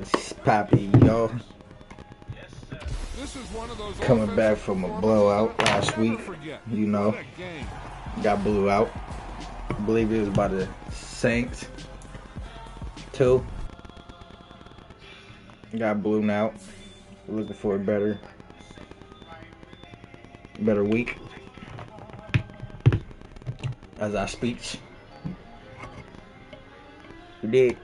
It's Poppy, yo. Coming back from a blowout last week, you know. Got blew out. I believe it was by the Saints. 2. Got blown out. Looking for a better week as I speak. We did.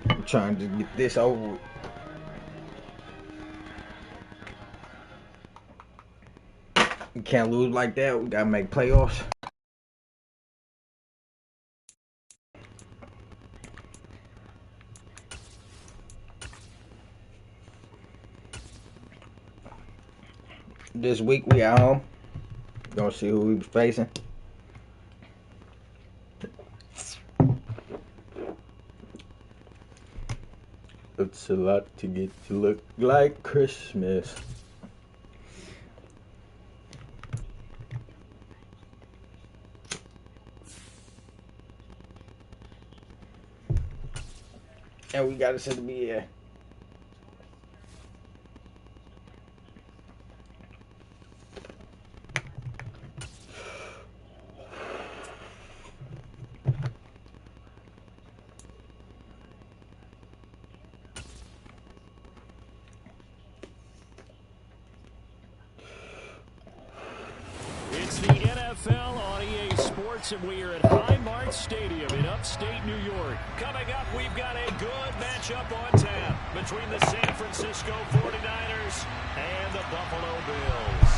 I'm trying to get this over with. We can't lose like that. We gotta make playoffs. This week we at home. Gonna see who we facing. It's a lot to get to look like Christmas. And we gotta send me here. It's the NFL on EA Sports, and we are at Highmark Stadium in upstate New York. Coming up, we've got a good matchup on tap between the San Francisco 49ers and the Buffalo Bills.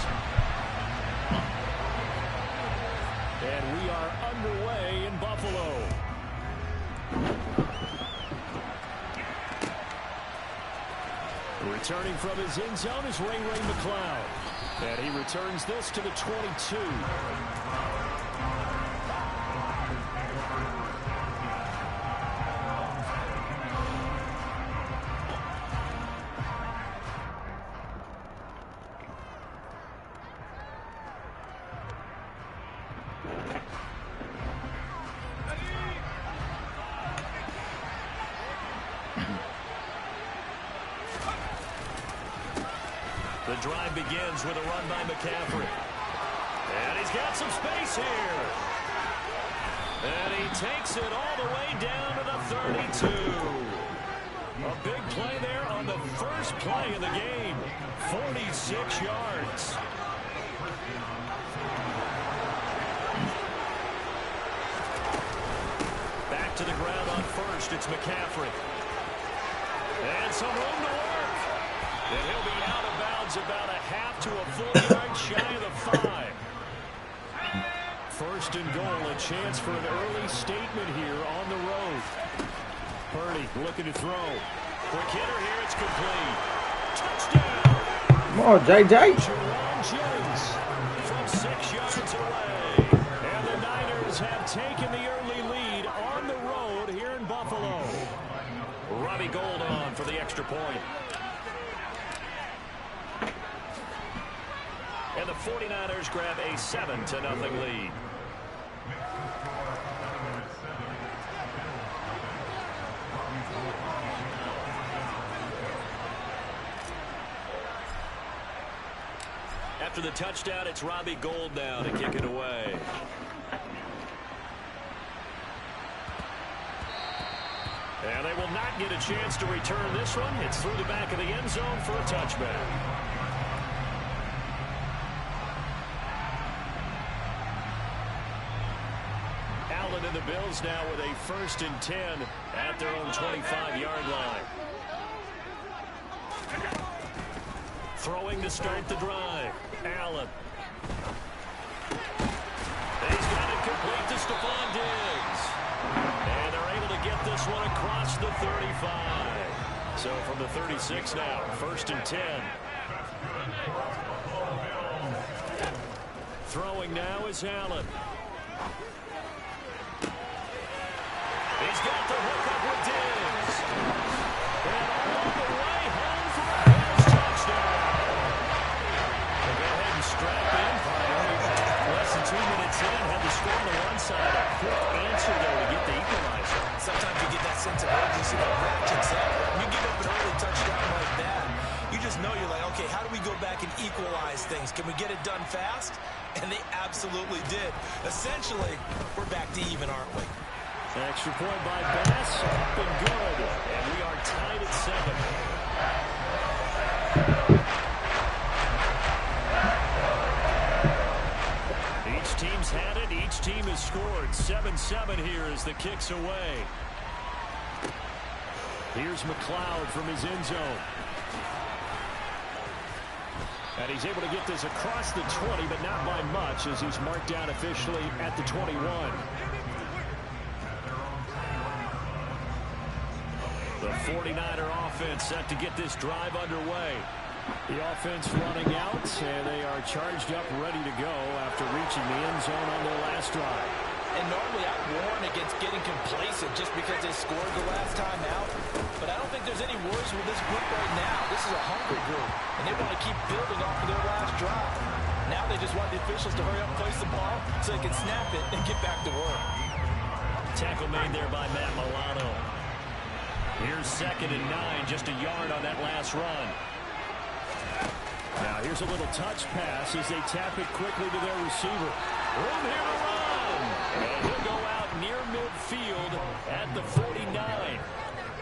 And we are underway in Buffalo. Returning from his end zone is Ray McCloud. And he returns this to the 22. The drive begins with a run by McCaffrey. And he's got some space here. And he takes it all the way down to the 32. A big play there on the first play of the game. 46 yards. Back to the ground on first. It's McCaffrey. And some room to work. And he'll be out of bounds about a half to a full yard shy of the 5. First and goal, a chance for an early statement here on the road. Purdy looking to throw. Quick hitter here, it's complete. Touchdown! Come on, JJ. Jerome Jennings from 6 yards away. And the Niners have taken the early lead on the road here in Buffalo. Robbie Gould on for the extra point. And the 49ers grab a 7-0 lead. After the touchdown, it's Robbie Gould now to kick it away. And they will not get a chance to return this one. It's through the back of the end zone for a touchback. And the Bills now with a 1st and 10 at their own 25-yard line. Throwing to start the drive. Allen. He's got it complete to Stephon Diggs. And they're able to get this one across the 35. So from the 36 now, 1st and 10. Throwing now is Allen. He's got the hook up with Diggs. And all the way home for a Bills touchdown. They'll go ahead and strap in. Less than 2 minutes in, had the score on the one side. A quick answer, though, to get the equalizer. Sometimes you get that sense of urgency that Brad kicks up. equalize things. Can we get it done fast? And they absolutely did. Essentially, we're back to even, aren't we? Extra point by Bass, up and good. And we are tied at 7. Each team's had it. Each team has scored. 7-7 here as the kick's away. Here's McLeod from his end zone. And he's able to get this across the 20, but not by much as he's marked down officially at the 21. The 49er offense set to get this drive underway. The offense running out, and they are charged up, ready to go after reaching the end zone on their last drive. And normally I warn against getting complacent just because they scored the last time out. But I don't think there's any worries with this group right now. This is a hungry group, and they want to keep building off of their last drive. Now they just want the officials to hurry up and place the ball so they can snap it and get back to work. Tackle made there by Matt Milano. Here's 2nd and 9, just a yard on that last run. Now here's a little touch pass as they tap it quickly to their receiver. Room here to run. And he'll go out near midfield at the 49.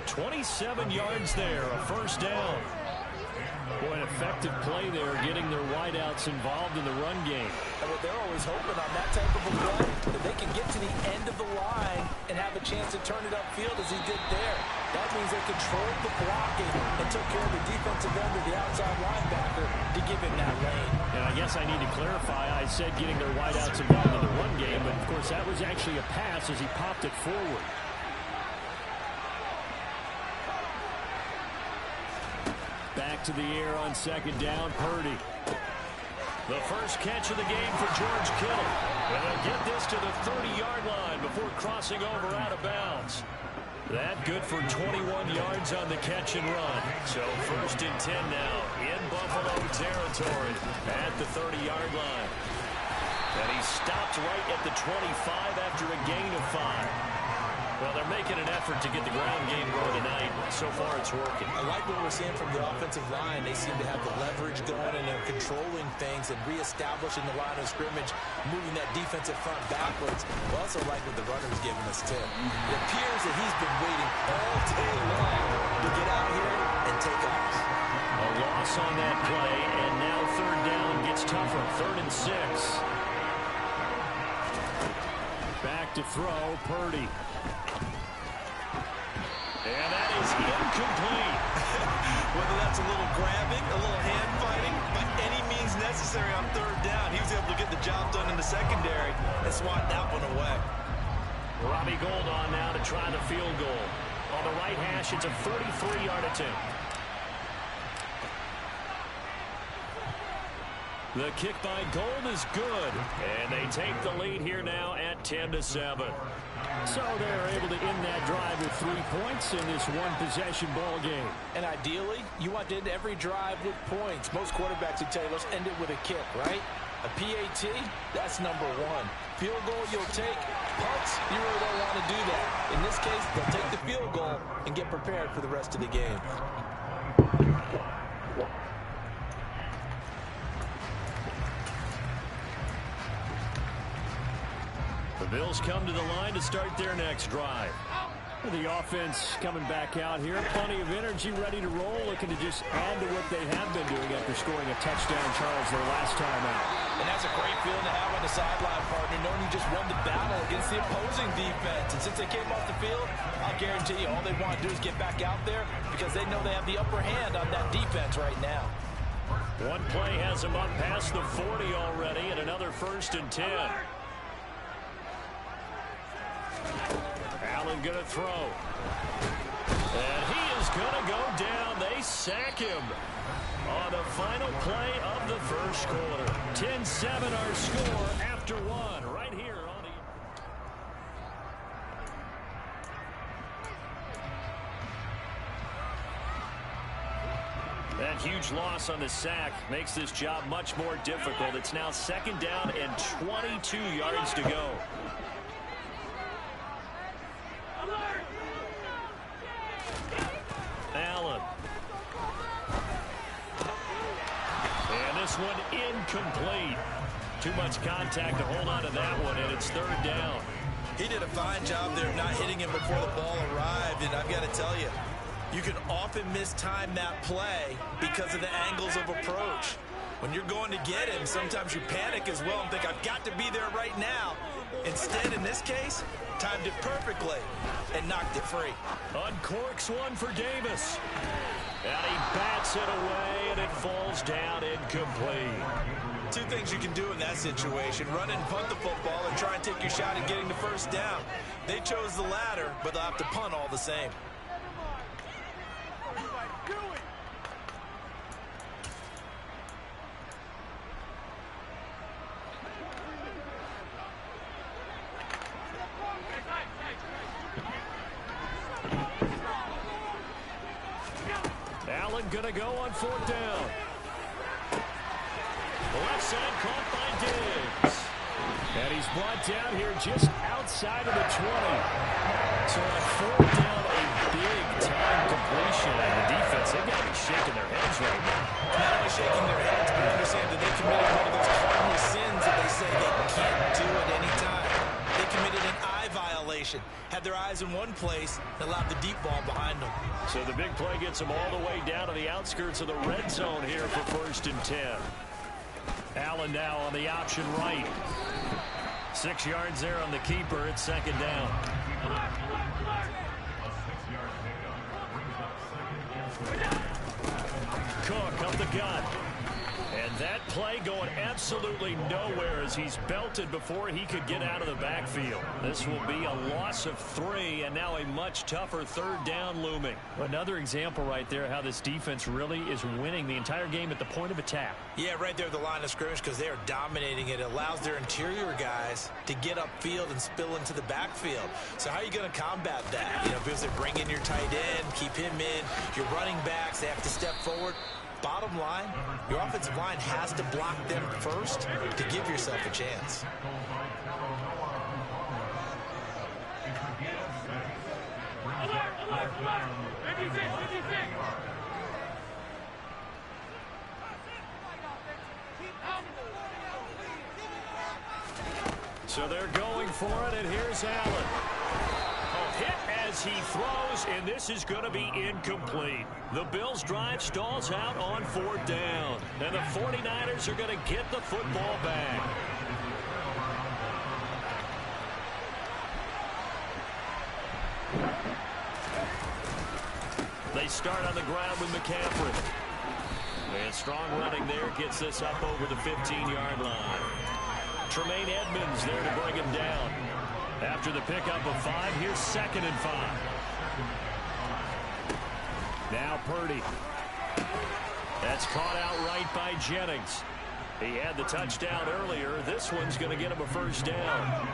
27 yards there, a first down. Boy, an effective play there, getting their wideouts involved in the run game. And what they're always hoping on that type of a play, that they can get to the end of the line and have a chance to turn it upfield as he did there. That means they controlled the blocking and took care of the defensive end of the outside linebacker to give him that lane. And I guess I need to clarify, I said getting their wideouts involved in the run game, but of course that was actually a pass as he popped it forward. Back to the air on 2nd down, Purdy. The first catch of the game for George Kittle. And they'll get this to the 30-yard line before crossing over out of bounds. That good for 21 yards on the catch and run. So 1st and 10 now in Buffalo territory at the 30-yard line. And he stopped right at the 25 after a gain of 5. Well, they're making an effort to get the ground game going tonight. So far, it's working. I like what we're seeing from the offensive line. They seem to have the leverage going, and they're controlling things and reestablishing the line of scrimmage, moving that defensive front backwards. I also like what the runner's giving us, too. It appears that he's been waiting all day long to get out here and take off. A loss on that play, and now 3rd down gets tougher. 3rd and 6. Back to throw, Purdy. And that is incomplete. Whether that's a little grabbing, a little hand fighting, by any means necessary on 3rd down, he was able to get the job done in the secondary and swat that one away. Robbie Gould on now to try the field goal. On the right hash, it's a 33-yard attempt. The kick by Gould is good. And they take the lead here now at 10-7. So they're able to end that drive with 3 points in this one-possession ball game. And ideally, you want to end every drive with points. Most quarterbacks would tell you, let's end it with a kick, right? A PAT, that's number 1. Field goal you'll take. Punts, you really don't want to do that. In this case, they'll take the field goal and get prepared for the rest of the game. The Bills come to the line to start their next drive. The offense coming back out here. Plenty of energy, ready to roll, looking to just add to what they have been doing after scoring a touchdown, Charles, their last time out. And that's a great feeling to have on the sideline, partner, knowing you just won the battle against the opposing defense. And since they came off the field, I'll guarantee you all they want to do is get back out there because they know they have the upper hand on that defense right now. One play has them up past the 40 already, and another 1st and 10. Allen going to throw. And he is going to go down. They sack him on the final play of the first quarter. 10-7 our score after 1 right here on the... That huge loss on the sack makes this job much more difficult. It's now 2nd down and 22 yards to go. Allen. And this this one incomplete. Too much contact to hold on to that one, and it's third down. He did a fine job there of not hitting him before the ball arrived, and I've got to tell you, you can often mistime that play because of the angles of approach. When you're going to get him, sometimes you panic as well and think, I've got to be there right now. Instead, in this case, timed it perfectly and knocked it free. Uncorks one for Davis. And he bats it away, and it falls down incomplete. Two things you can do in that situation: run and punt the football and try and take your shot at getting the first down. They chose the latter, but they'll have to punt all the same. Allen gonna go on fourth down. Left side caught by Diggs. And he's brought down here just outside of the 20. So on fourth down, a big time completion. And the defense, they've got to be shaking their heads right now. Not only shaking their heads, but understand that they committed one of those cardinal sins that they say they can't do at any time. They committed an eye violation, had their eyes in one place, and allowed the deep ball behind them. So the big play gets them all the way down to the outskirts of the red zone here for 1st and 10. Allen now on the option right. 6 yards there on the keeper. It's 2nd down. Cook up the gut. And that play going absolutely nowhere as he's belted before he could get out of the backfield. This will be a loss of 3, and now a much tougher 3rd down looming. Another example right there how this defense really is winning the entire game at the point of attack. Yeah, right there at the line of scrimmage, because they are dominating it. It allows their interior guys to get upfield and spill into the backfield. So how are you going to combat that? You know, because they bring in your tight end, keep him in, your running backs, they have to step forward. Bottom line, your offensive line has to block them first to give yourself a chance. So they're going for it, and here's Allen. A hit as he throws, and this is going to be incomplete. The Bills' drive stalls out on 4th down, and the 49ers are going to get the football back. They start on the ground with McCaffrey. And strong running there gets this up over the 15-yard line. Tremaine Edmonds there to bring him down. After the pickup of 5, here's 2nd and 5. Now Purdy. That's caught out right by Jennings. He had the touchdown earlier. This one's going to get him a 1st down.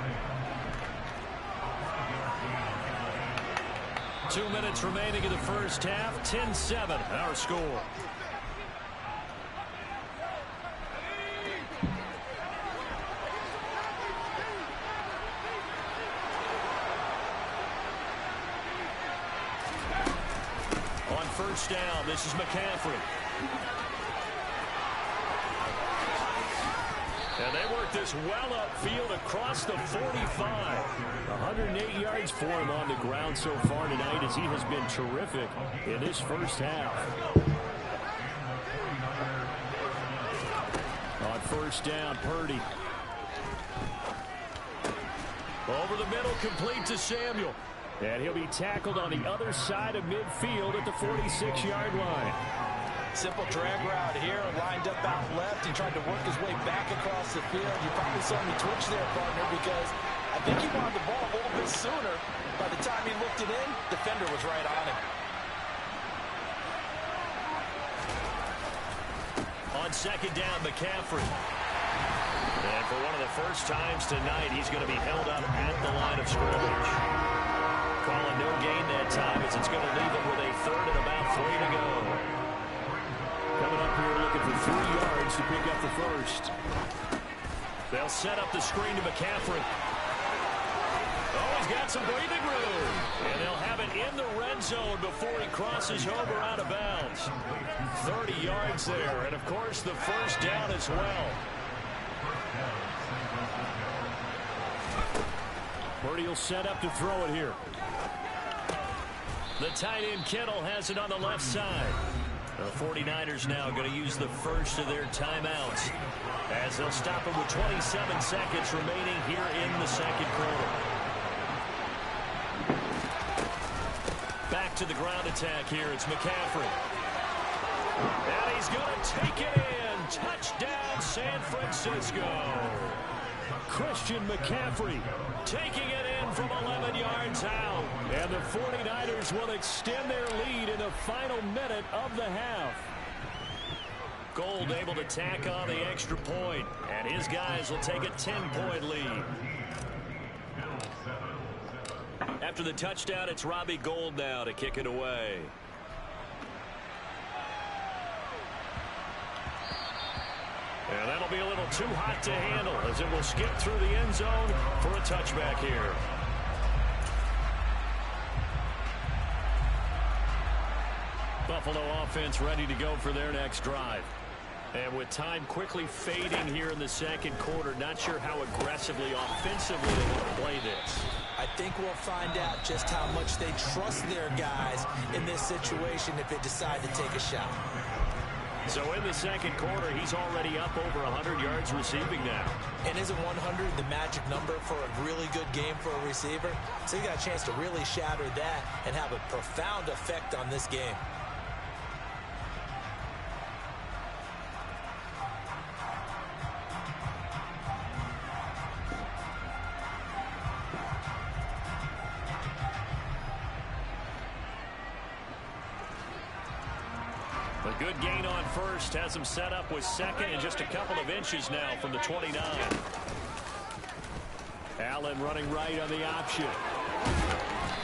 2 minutes remaining in the 1st half. 10-7 our score. On 1st down, this is McCaffrey. And they work this well upfield across the 45. 108 yards for him on the ground so far tonight as he has been terrific in his 1st half. On 1st down, Purdy. Over the middle, complete to Samuel. And he'll be tackled on the other side of midfield at the 46-yard line. Simple drag route here, lined up out left. He tried to work his way back across the field. You probably saw me twitch there, partner, because I think he wanted the ball a little bit sooner. By the time he looked it in, defender was right on him. On 2nd down, McCaffrey. And for one of the first times tonight, he's going to be held up at the line of scrimmage. Calling no gain that time as it's going to leave him with a 3rd and about 3 to go. Coming up here looking for 3 yards to pick up the 1st. They'll set up the screen to McCaffrey. Oh, he's got some breathing room. And they'll have it in the red zone before he crosses over out of bounds. 30 yards there, and of course the first down as well. Purdy will set up to throw it here. The tight end Kittle has it on the left side. The 49ers now going to use the first of their timeouts as they'll stop it with 27 seconds remaining here in the second quarter. Back to the ground attack here. It's McCaffrey. And he's going to take it in. Touchdown, San Francisco. Christian McCaffrey taking it in from 11 yards out. And the 49ers will extend their lead in the final minute of the half. Gold able to tack on the extra point, and his guys will take a 10-point lead. After the touchdown, it's Robbie Gould now to kick it away. And that'll be a little too hot to handle as it will skip through the end zone for a touchback here. Buffalo offense ready to go for their next drive. And with time quickly fading here in the second quarter, not sure how aggressively, offensively they want to play this. I think we'll find out just how much they trust their guys in this situation if they decide to take a shot. So in the second quarter, he's already up over 100 yards receiving now. And isn't 100 the magic number for a really good game for a receiver? So you got a chance to really shatter that and have a profound effect on this game. A good gain on first has him set up with second and just a couple of inches now from the 29. Allen running right on the option.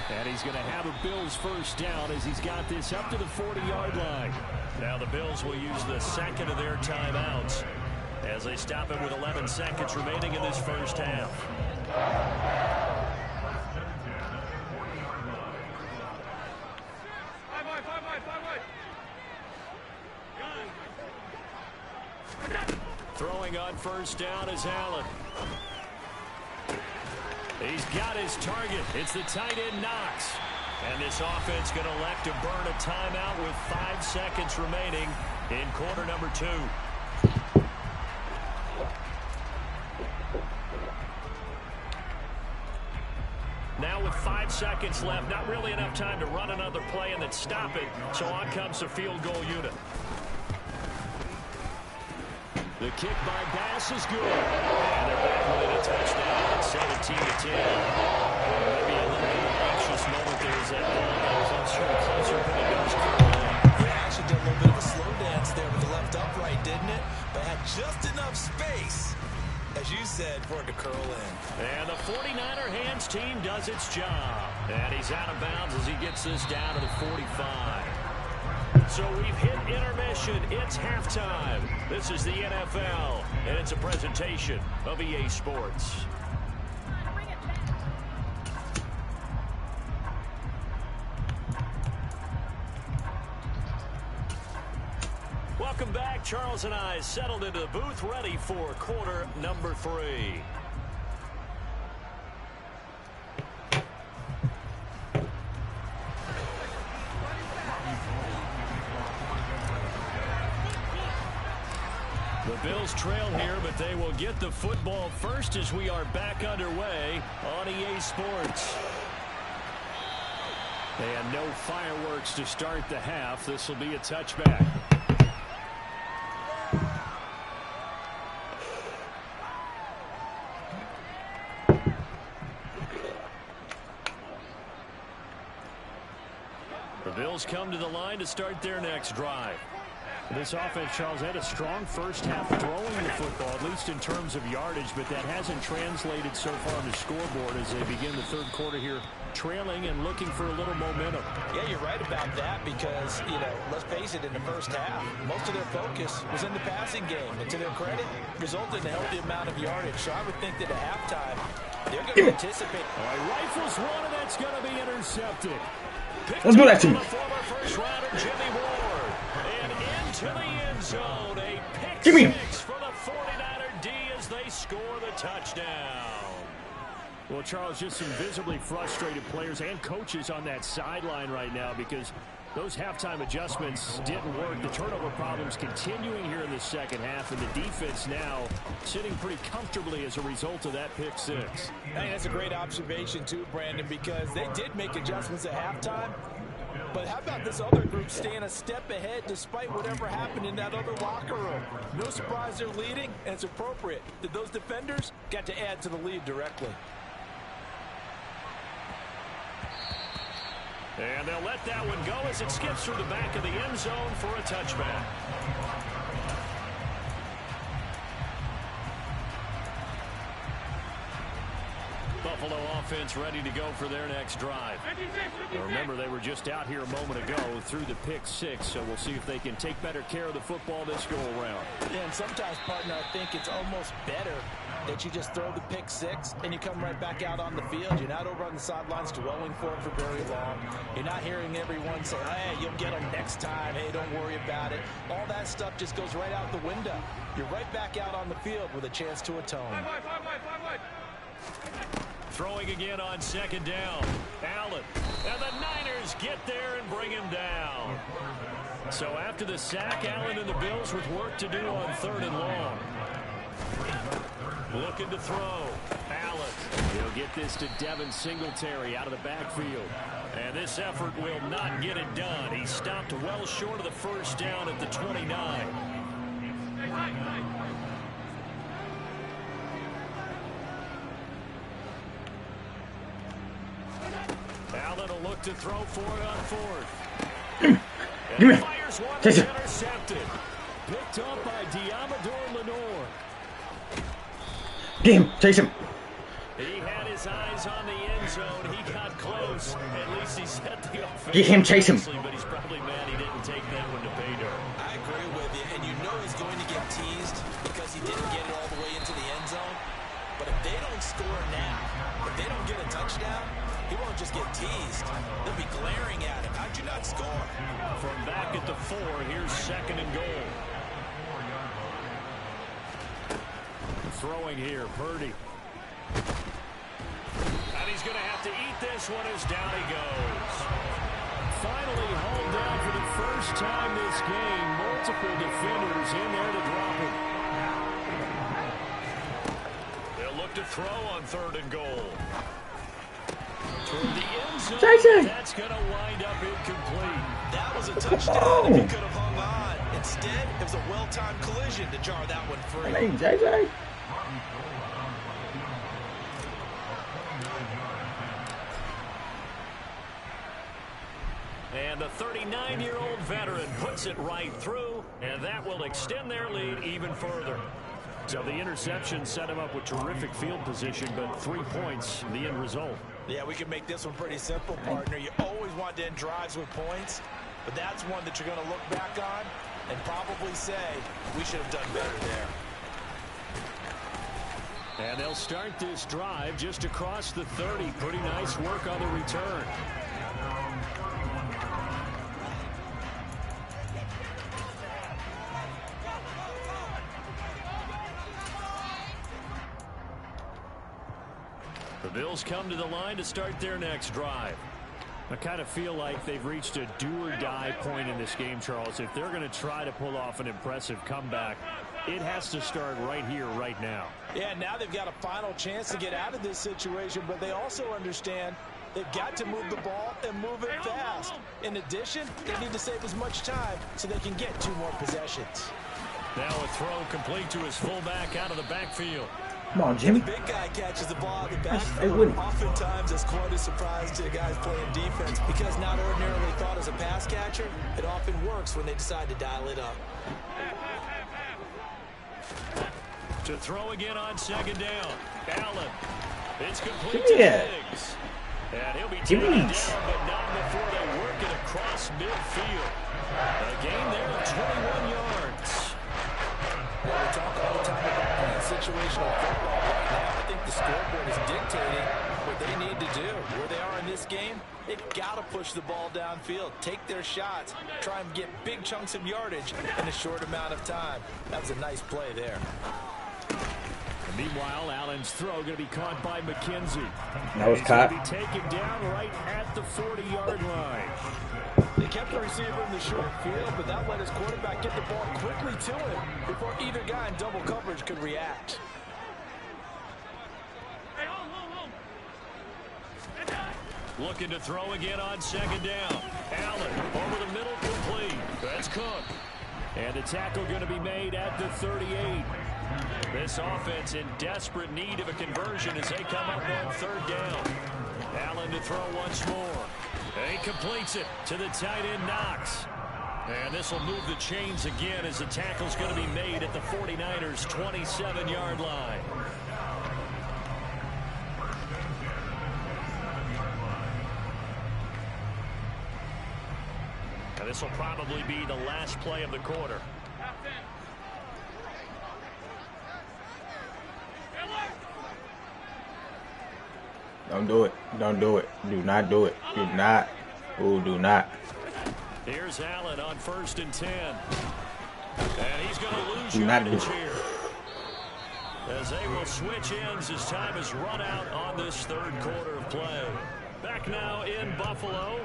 And he's going to have a Bills first down as he's got this up to the 40-yard line. Now the Bills will use the second of their timeouts as they stop it with 11 seconds remaining in this first half. Throwing on first down is Allen. He's got his target. It's the tight end Knox. And this offense going to elect to burn a timeout with 5 seconds remaining in quarter number 2. Now with 5 seconds left, not really enough time to run another play and then stop it. So on comes the field goal unit. The kick by Bass is good. And they're back within a touchdown. It's 17-10. Maybe a little bit of an anxious moment there as that ball goes unsure closer than it does curling. Yeah, actually did a little bit of a slow dance there with the left upright, didn't it? But had just enough space, as you said, for it to curl in. And the 49er hands team does its job. And he's out of bounds as he gets this down to the 45. So we've hit intermission. It's halftime. This is the NFL, and it's a presentation of EA Sports. Welcome back. Charles and I settled into the booth, ready for quarter number 3. The Bills trail here, but they will get the football first as we are back underway on EA Sports. And no fireworks to start the half. This will be a touchback. The Bills come to the line to start their next drive. This offense, Charles, had a strong first half throwing the football, at least in terms of yardage, but that hasn't translated so far on the scoreboard as they begin the third quarter here, trailing and looking for a little momentum. Yeah, you're right about that because, let's face it, in the first half, most of their focus was in the passing game. And to their credit, resulted in a healthy amount of yardage. So I would think that at halftime, They're going to anticipate. Rifles one, and that's going to be intercepted. Don't do that to me. Former first rounder Jimmy Ward. And into the end zone. A pick Give me. six for the 49er D as they score the touchdown. Well, Charles, just some visibly frustrated players and coaches on that sideline right now because those halftime adjustments didn't work. The turnover problems continuing here in the second half, and the defense now sitting pretty comfortably as a result of that pick six. Hey, that's a great observation too, Brandon, because they did make adjustments at halftime. But how about this other group staying a step ahead despite whatever happened in that other locker room? No surprise they're leading, and it's appropriate that those defenders got to add to the lead directly. And they'll let that one go as it skips through the back of the end zone for a touchback. Buffalo offense ready to go for their next drive. Now remember, they were just out here a moment ago through the pick six, so we'll see if they can take better care of the football this go-around. Yeah, and sometimes, partner, I think it's almost better that you just throw the pick six and you come right back out on the field. You're not over on the sidelines dwelling for it for very long. You're not hearing everyone say, hey, you'll get them next time. Hey, don't worry about it. All that stuff just goes right out the window. You're right back out on the field with a chance to atone. Throwing again on second down. Allen. And the Niners get there and bring him down. So after the sack, Allen and the Bills with work to do on third and long. Looking to throw. Allen. He'll get this to Devin Singletary out of the backfield. And this effort will not get it done. He stopped well short of the first down at the 29. Allen will look to throw for it on fourth. Give me. Fires one Chase it. intercepted. Picked up by Diamador Lenore. Get him. Chase him. He had his eyes on the end zone. He got close. At least he set the offense. Get him. Chase him. But he's probably mad he didn't take that one to pay dirt. I agree with you, and you know he's going to get teased because he didn't get it all the way into the end zone. But if they don't score now, if they don't get a touchdown, he won't just get teased. They'll be glaring at him. How'd you not score? From back at the 4, here's second and goal. Throwing here, Purdy. And he's going to have to eat this one as down he goes. Finally hauled down for the first time this game. Multiple defenders in there to drop him. They'll look to throw on third and goal. Toward the end zone, that's going to wind up incomplete. That was a touchdown if he could have hung on. Instead, it was a well-timed collision to jar that one free. Hey, JJ. And the 39-year-old veteran puts it right through, and that will extend their lead even further. So the interception set him up with terrific field position, but 3 points, the end result. Yeah, we can make this one pretty simple, partner. You always want to end drives with points, but that's one that you're going to look back on and probably say, we should have done better there. And they'll start this drive just across the 30. Pretty nice work on the return. The Bills come to the line to start their next drive. I kind of feel like they've reached a do-or-die point in this game, Charles. If they're going to try to pull off an impressive comeback, it has to start right here, right now. Yeah, now they've got a final chance to get out of this situation, but they also understand they've got to move the ball and move it fast. In addition, they need to save as much time so they can get 2 more possessions. Now a throw complete to his fullback out of the backfield. Come on, Jimmy. The big guy catches the ball out of the backfield. Oftentimes, it's quite a surprise to the guys playing defense because not ordinarily thought as a pass catcher, it often works when they decide to dial it up. To throw again on second down. Allen. It's complete to Diggs. And he'll be taken down, but not before they work it across midfield. A gain there of 21 yards. Well, we talk all the time about playing situational football right now. I think the scoreboard is dictating They've got to push the ball downfield, take their shots, try and get big chunks of yardage in a short amount of time. That was a nice play there. And meanwhile, Allen's throw going to be caught by McKenzie. That was caught. He's going to be taken down right at the 40-yard line. They kept the receiver in the short field, but that let his quarterback get the ball quickly to him before either guy in double coverage could react. Looking to throw again on second down. Allen over the middle, complete. That's Cook. And the tackle going to be made at the 38. This offense in desperate need of a conversion as they come up on third down. Allen to throw once more. He completes it to the tight end, Knox. And this will move the chains again as the tackle's going to be made at the 49ers' 27-yard line. Now this will probably be the last play of the quarter. Don't do it. Don't do it. Do not do it. Do not. Ooh, do not. Here's Allen on 1st and 10. And he's going to lose yardage here. As they will switch ends as time is run out on this third quarter of play. Back now in Buffalo.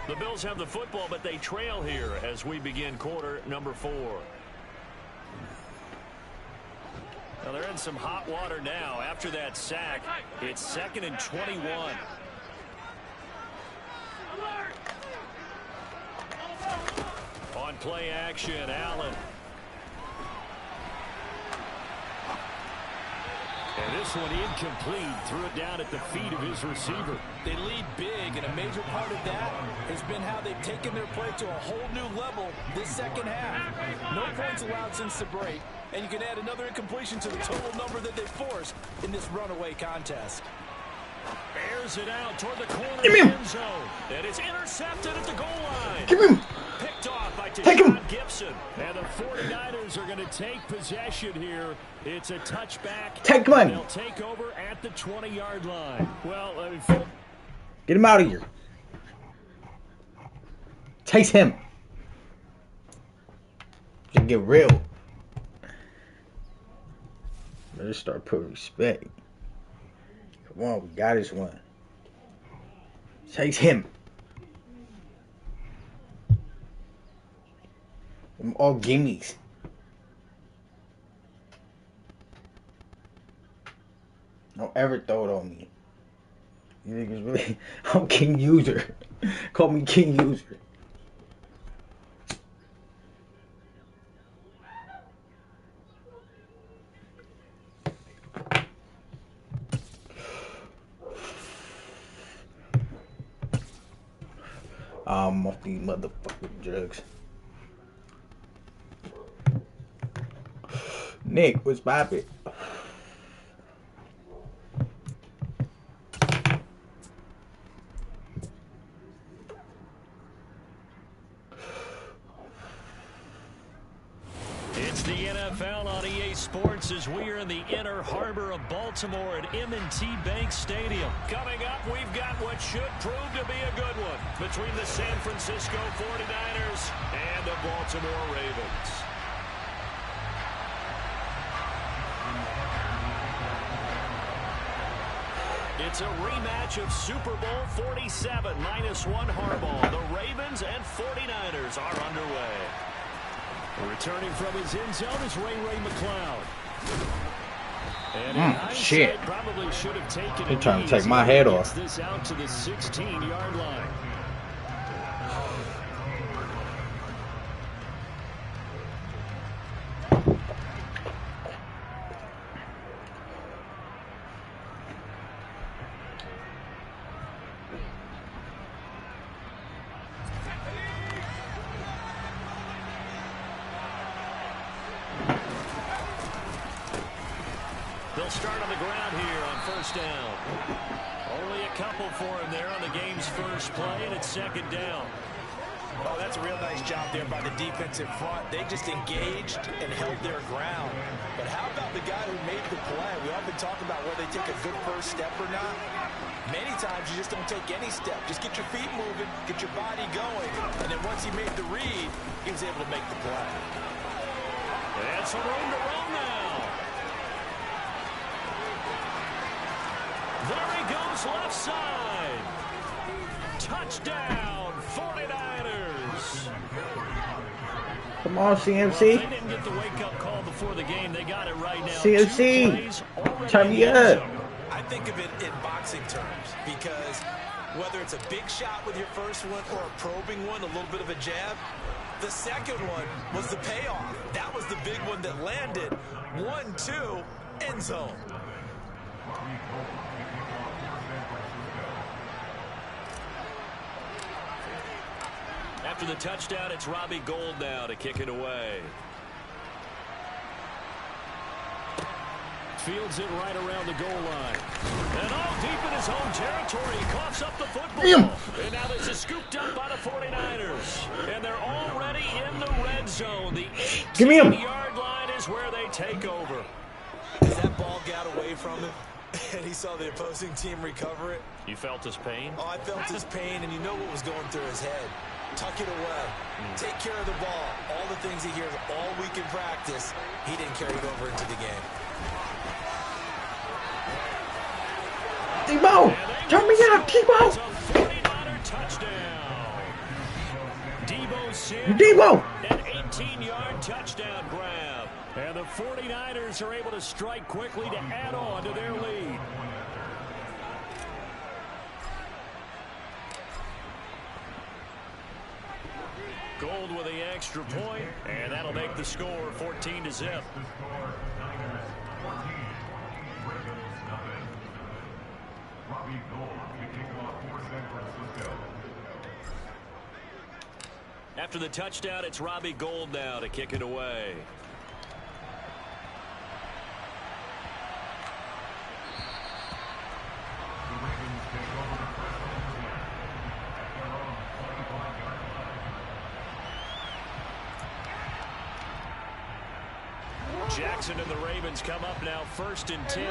The Bills have the football, but they trail here as we begin quarter number 4. Now they're in some hot water now. After that sack, it's 2nd and 21. On play action, Allen. And this one incomplete. Threw it down at the feet of his receiver. They lead big, and a major part of that has been how they've taken their play to a whole new level this second half. No points allowed since the break, and you can add another incompletion to the total number that they forced in this runaway contest. Bears it out toward the corner Give me him. end zone. And it's intercepted at the goal line. Give him. Picked off by Take him. Gibson. And the 49ers are going to take possession here. It's a touchback. Take one. They'll take over at the 20-yard line. Well, I mean, Get him out of here. Chase him. Just get real. Better start putting respect. Come on, we got this one. Chase him. Them all gimmies. Don't ever throw it on me. You niggas really... I'm King User. Call me King User. I'm off these motherfucking drugs. Nick, what's poppin'? it's the NFL on EA Sports as we are in the inner harbor of Baltimore at M&T Bank Stadium. Coming up, we've got what should prove to be a good one between the San Francisco 49ers and the Baltimore Ravens. It's a rematch of Super Bowl 47 -1 Harbaugh. The Ravens and 49ers are underway. Returning from his end zone is Ray McCloud. And shit. Probably should have taken They're trying to take my head off. This out to the 16-yard line. They'll start on the ground here on first down. Only a couple for him there on the game's first play, and it's second down. Oh, that's a real nice job there by the defensive front. They just engaged and held their ground. But how about the guy who made the play? We often talk about whether they take a good first step or not. Many times you just don't take any step. Just get your feet moving, get your body going, and then once he made the read, he was able to make the play. And some room to run now. There he goes left side. Touchdown, 49ers. Come on, CMC. They didn't get the wake-up call before the game. They got it right now. CMC, turn me up. I think of it in boxing terms because whether it's a big shot with your first one or a probing one, a little bit of a jab, the second one was the payoff. That was the big one that landed. 1-2, end zone. After the touchdown, it's Robbie Gould now to kick it away. Fields it right around the goal line. And all deep in his own territory, he coughs up the football. And now this is scooped up by the 49ers. And they're already in the red zone. The 18-yard line is where they take over. As that ball got away from him, and he saw the opposing team recover it. You felt his pain? Oh, I felt his pain, and you know what was going through his head. Tuck it away. Take care of the ball. All the things he hears all week in practice, he didn't carry it over into the game. Debo, turn me up, Debo. Debo. An 18-yard touchdown grab. And the 49ers are able to strike quickly to add on to their lead. Gould with the extra point, and that'll make the score 14-0. After the touchdown, it's Robbie Gould now to kick it away. Jackson and the Ravens come up now 1st and 10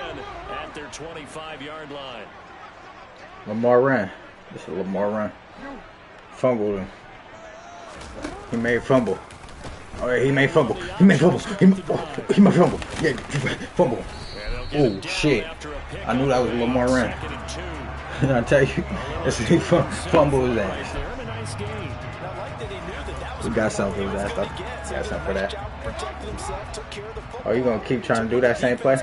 at their 25-yard line. Lamar ran. This is Lamar run. Fumbled him. He made fumble. Oh, yeah, he made fumble. He made fumble. He made fumble. Yeah, fumble. Oh, shit. I knew that was Lamar run. And I tell you, this is he fumble his ass. We got something for that stuff. Got something for that. Are you gonna keep trying to do that same play?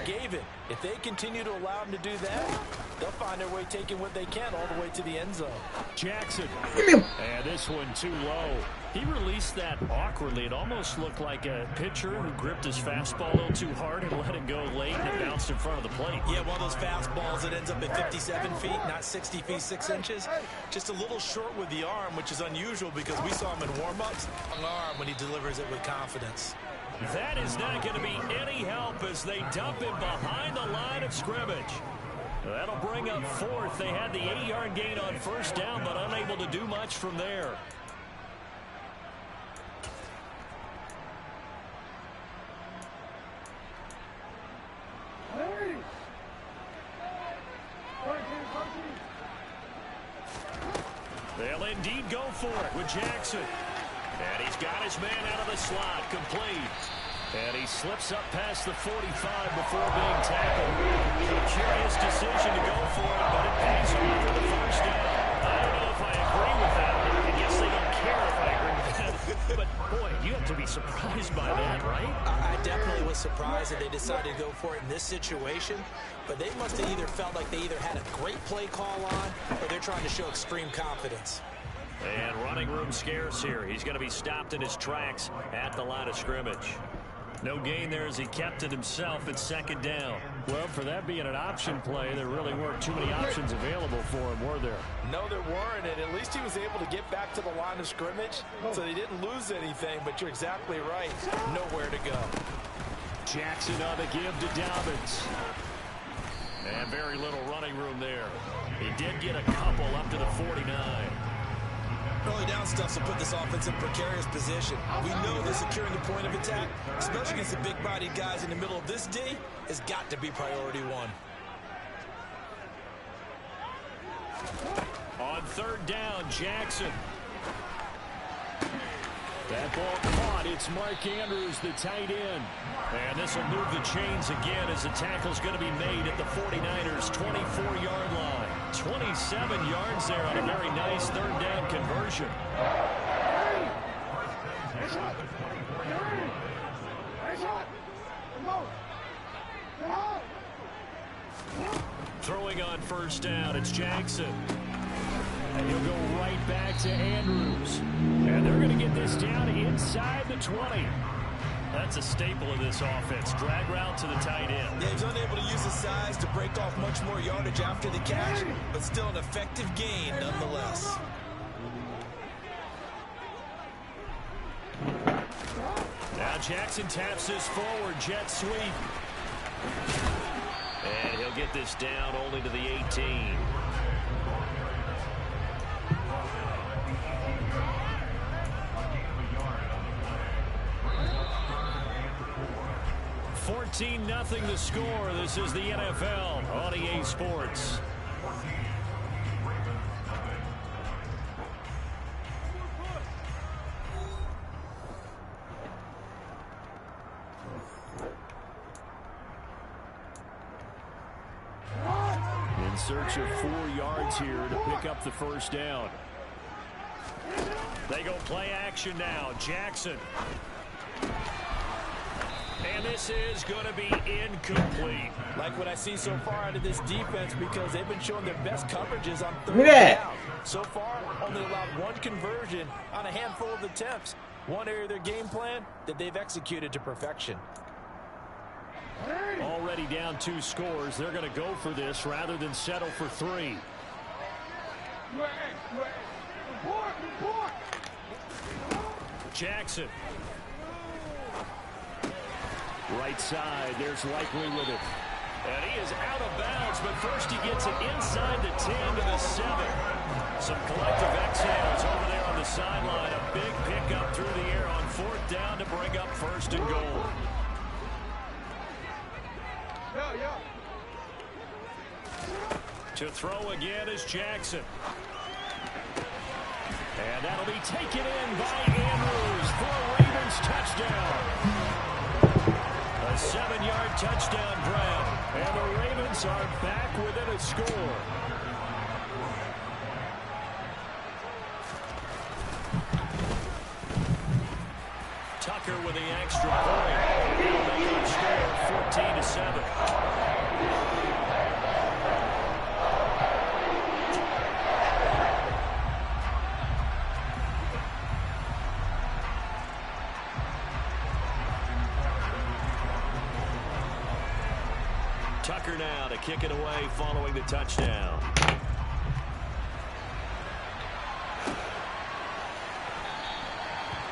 If they continue to allow him to do that, they'll find their way taking what they can all the way to the end zone. Jackson. And this one too low. He released that awkwardly. It almost looked like a pitcher who gripped his fastball a little too hard and let it go late and it bounced in front of the plate. Yeah, one of those fastballs that ends up at 57 feet, not 60 feet, 6 inches. Just a little short with the arm, which is unusual because we saw him in warm-ups. Long arm when he delivers it with confidence. That is not going to be any help as they dump him behind the line of scrimmage. That'll bring up 4th. They had the 8-yard gain on 1st down, but unable to do much from there. They'll indeed go for it with Jackson. And he's got his man out of the slot, complete. And he slips up past the 45 before being tackled. A curious decision to go for it, but it pays off for the 1st down. I don't know if I agree with that. I guess they don't care if I agree with that. But, boy, you have to be surprised by that, right? I definitely was surprised that they decided to go for it in this situation. But they must have either felt like they either had a great play call on or they're trying to show extreme confidence. And running room scarce here. He's going to be stopped in his tracks at the line of scrimmage. No gain there as he kept it himself at 2nd down. Well, for that being an option play, there really weren't too many options available for him, were there? No, there weren't, and at least he was able to get back to the line of scrimmage, so he didn't lose anything, but you're exactly right. Nowhere to go. Jackson on the give to Dobbins. And very little running room there. He did get a couple up to the 49. Early down stuff will put this offense in precarious position. We know that securing the point of attack, especially against the big-bodied guys in the middle of this D, has got to be priority one. On third down, Jackson. That ball caught. It's Mark Andrews, the tight end. And this will move the chains again as the tackle's going to be made at the 49ers' 24-yard line. 27 yards there on a very nice third down conversion. Throwing on first down, it's Jackson. And he'll go right back to Andrews. And they're going to get this down inside the 20. That's a staple of this offense. Drag route to the tight end. Yeah, he's unable to use his size to break off much more yardage after the catch, but still an effective gain nonetheless. Now Jackson taps this forward jet sweep. And he'll get this down only to the 18. Nothing the score. This is the NFL on EA Sports. In search of 4 yards here to pick up the first down. They go play action now. Jackson. And this is going to be incomplete. Like what I see so far out of this defense, because they've been showing their best coverages on third down. So far, only allowed 1 conversion on a handful of attempts. One area of their game plan that they've executed to perfection. Already down 2 scores. They're going to go for this rather than settle for 3. Jackson. Right side, there's Likely with it. And he is out of bounds, but first he gets it inside the 10 to the 7. Some collective exhales over there on the sideline. A big pickup through the air on 4th down to bring up 1st and goal. To throw again is Jackson. And that'll be taken in by Andrews for a Ravens touchdown. A 7-yard touchdown grab, and the Ravens are back within a score. Tucker with the extra point. They'll make it score 14-7. Tucker now to kick it away following the touchdown.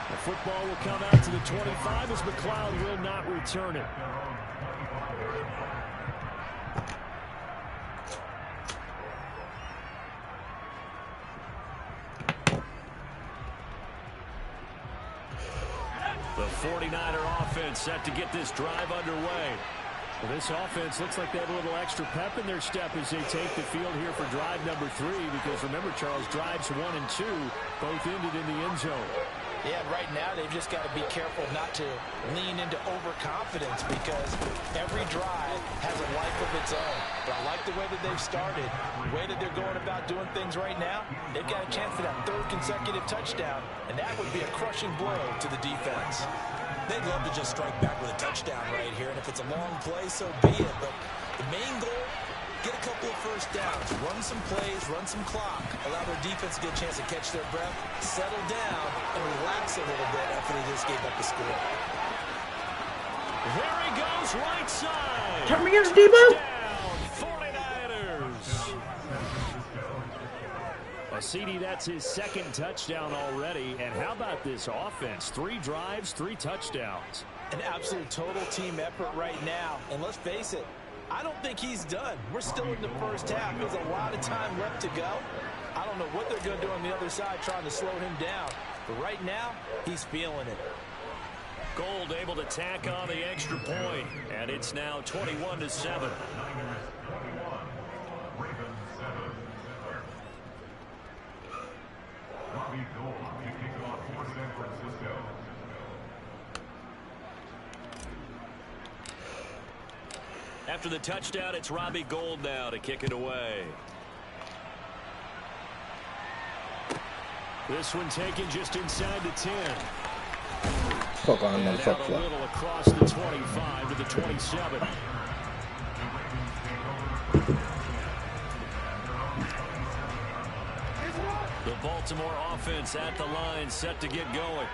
The football will come out to the 25 as McLeod will not return it. The 49er offense set to get this drive underway. Well, this offense looks like they have a little extra pep in their step as they take the field here for drive number 3, because remember, Charles, drives 1 and 2 both ended in the end zone. Yeah, right now they've just got to be careful not to lean into overconfidence, because every drive has a life of its own. But I like the way that they've started, the way that they're going about doing things right now. They've got a chance for that 3rd consecutive touchdown, and that would be a crushing blow to the defense. They'd love to just strike back with a touchdown right here, and if it's a long play, so be it. But the main goal, get a couple of first downs, run some plays, run some clock, allow their defense to get a chance to catch their breath, settle down, and relax a little bit after they just gave up the score. There he goes, right side. Turn me in, Debo. 49ers. CD, that's his 2nd touchdown already. And how about this offense? 3 drives, 3 touchdowns. An absolute total team effort right now. And let's face it, I don't think he's done. We're still in the first half. There's a lot of time left to go. I don't know what they're going to do on the other side trying to slow him down. But right now, he's feeling it. Gold able to tack on the extra point. And it's now 21-7. After the touchdown, it's Robbie Gould now to kick it away. This one taken just inside the 10. Fuck on him, And out a little across the 25 to the 27. The Baltimore offense at the line, set to get going.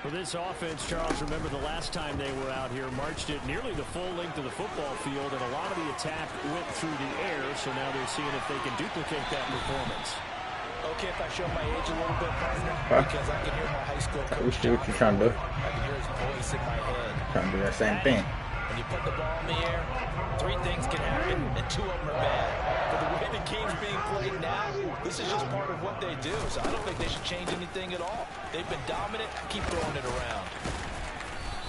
For this offense, Charles, remember the last time they were out here, marched it nearly the full length of the football field, and a lot of the attack went through the air, so now they're seeing if they can duplicate that performance. Okay, if I show my age a little bit, partner, because I can hear my high school coach. We see what you're trying to do. I can hear his voice in my head. Trying to do that same thing. When you put the ball in the air, 3 things can happen, and 2 of them are bad. But the way the game's being played now, this is just part of what they do. So I don't think they should change anything at all. They've been dominant. Keep throwing it around.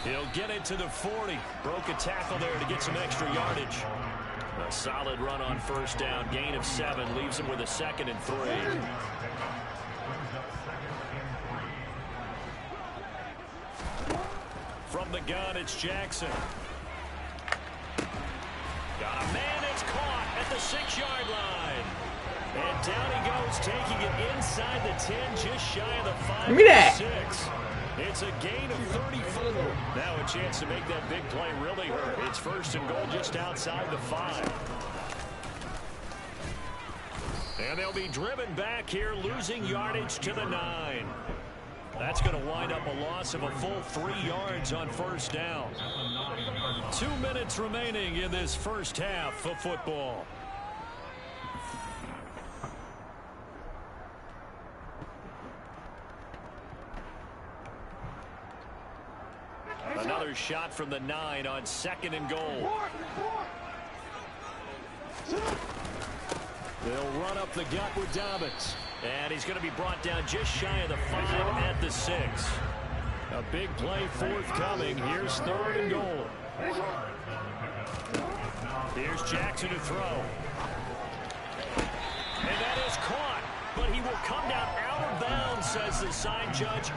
He'll get it to the 40. Broke a tackle there to get some extra yardage. A solid run on first down. Gain of 7 leaves him with a 2nd and 3. From the gun, it's Jackson. Got a man, it's caught at the 6-yard line. And down he goes, taking it inside the 10, just shy of the 5. Give me that. 6. It's a gain of 34. Now a chance to make that big play really hurt. It's 1st and goal just outside the 5. And they'll be driven back here, losing yardage to the 9. That's going to wind up a loss of a full 3 yards on first down. 2 minutes remaining in this first half of football. Another shot from the 9 on 2nd and goal. They'll run up the gut with Dobbins. And he's going to be brought down just shy of the 5 at the 6. A big play forthcoming. Here's 3rd and goal. Here's Jackson to throw. And that is caught. But he will come down out of bounds, says the sign judge.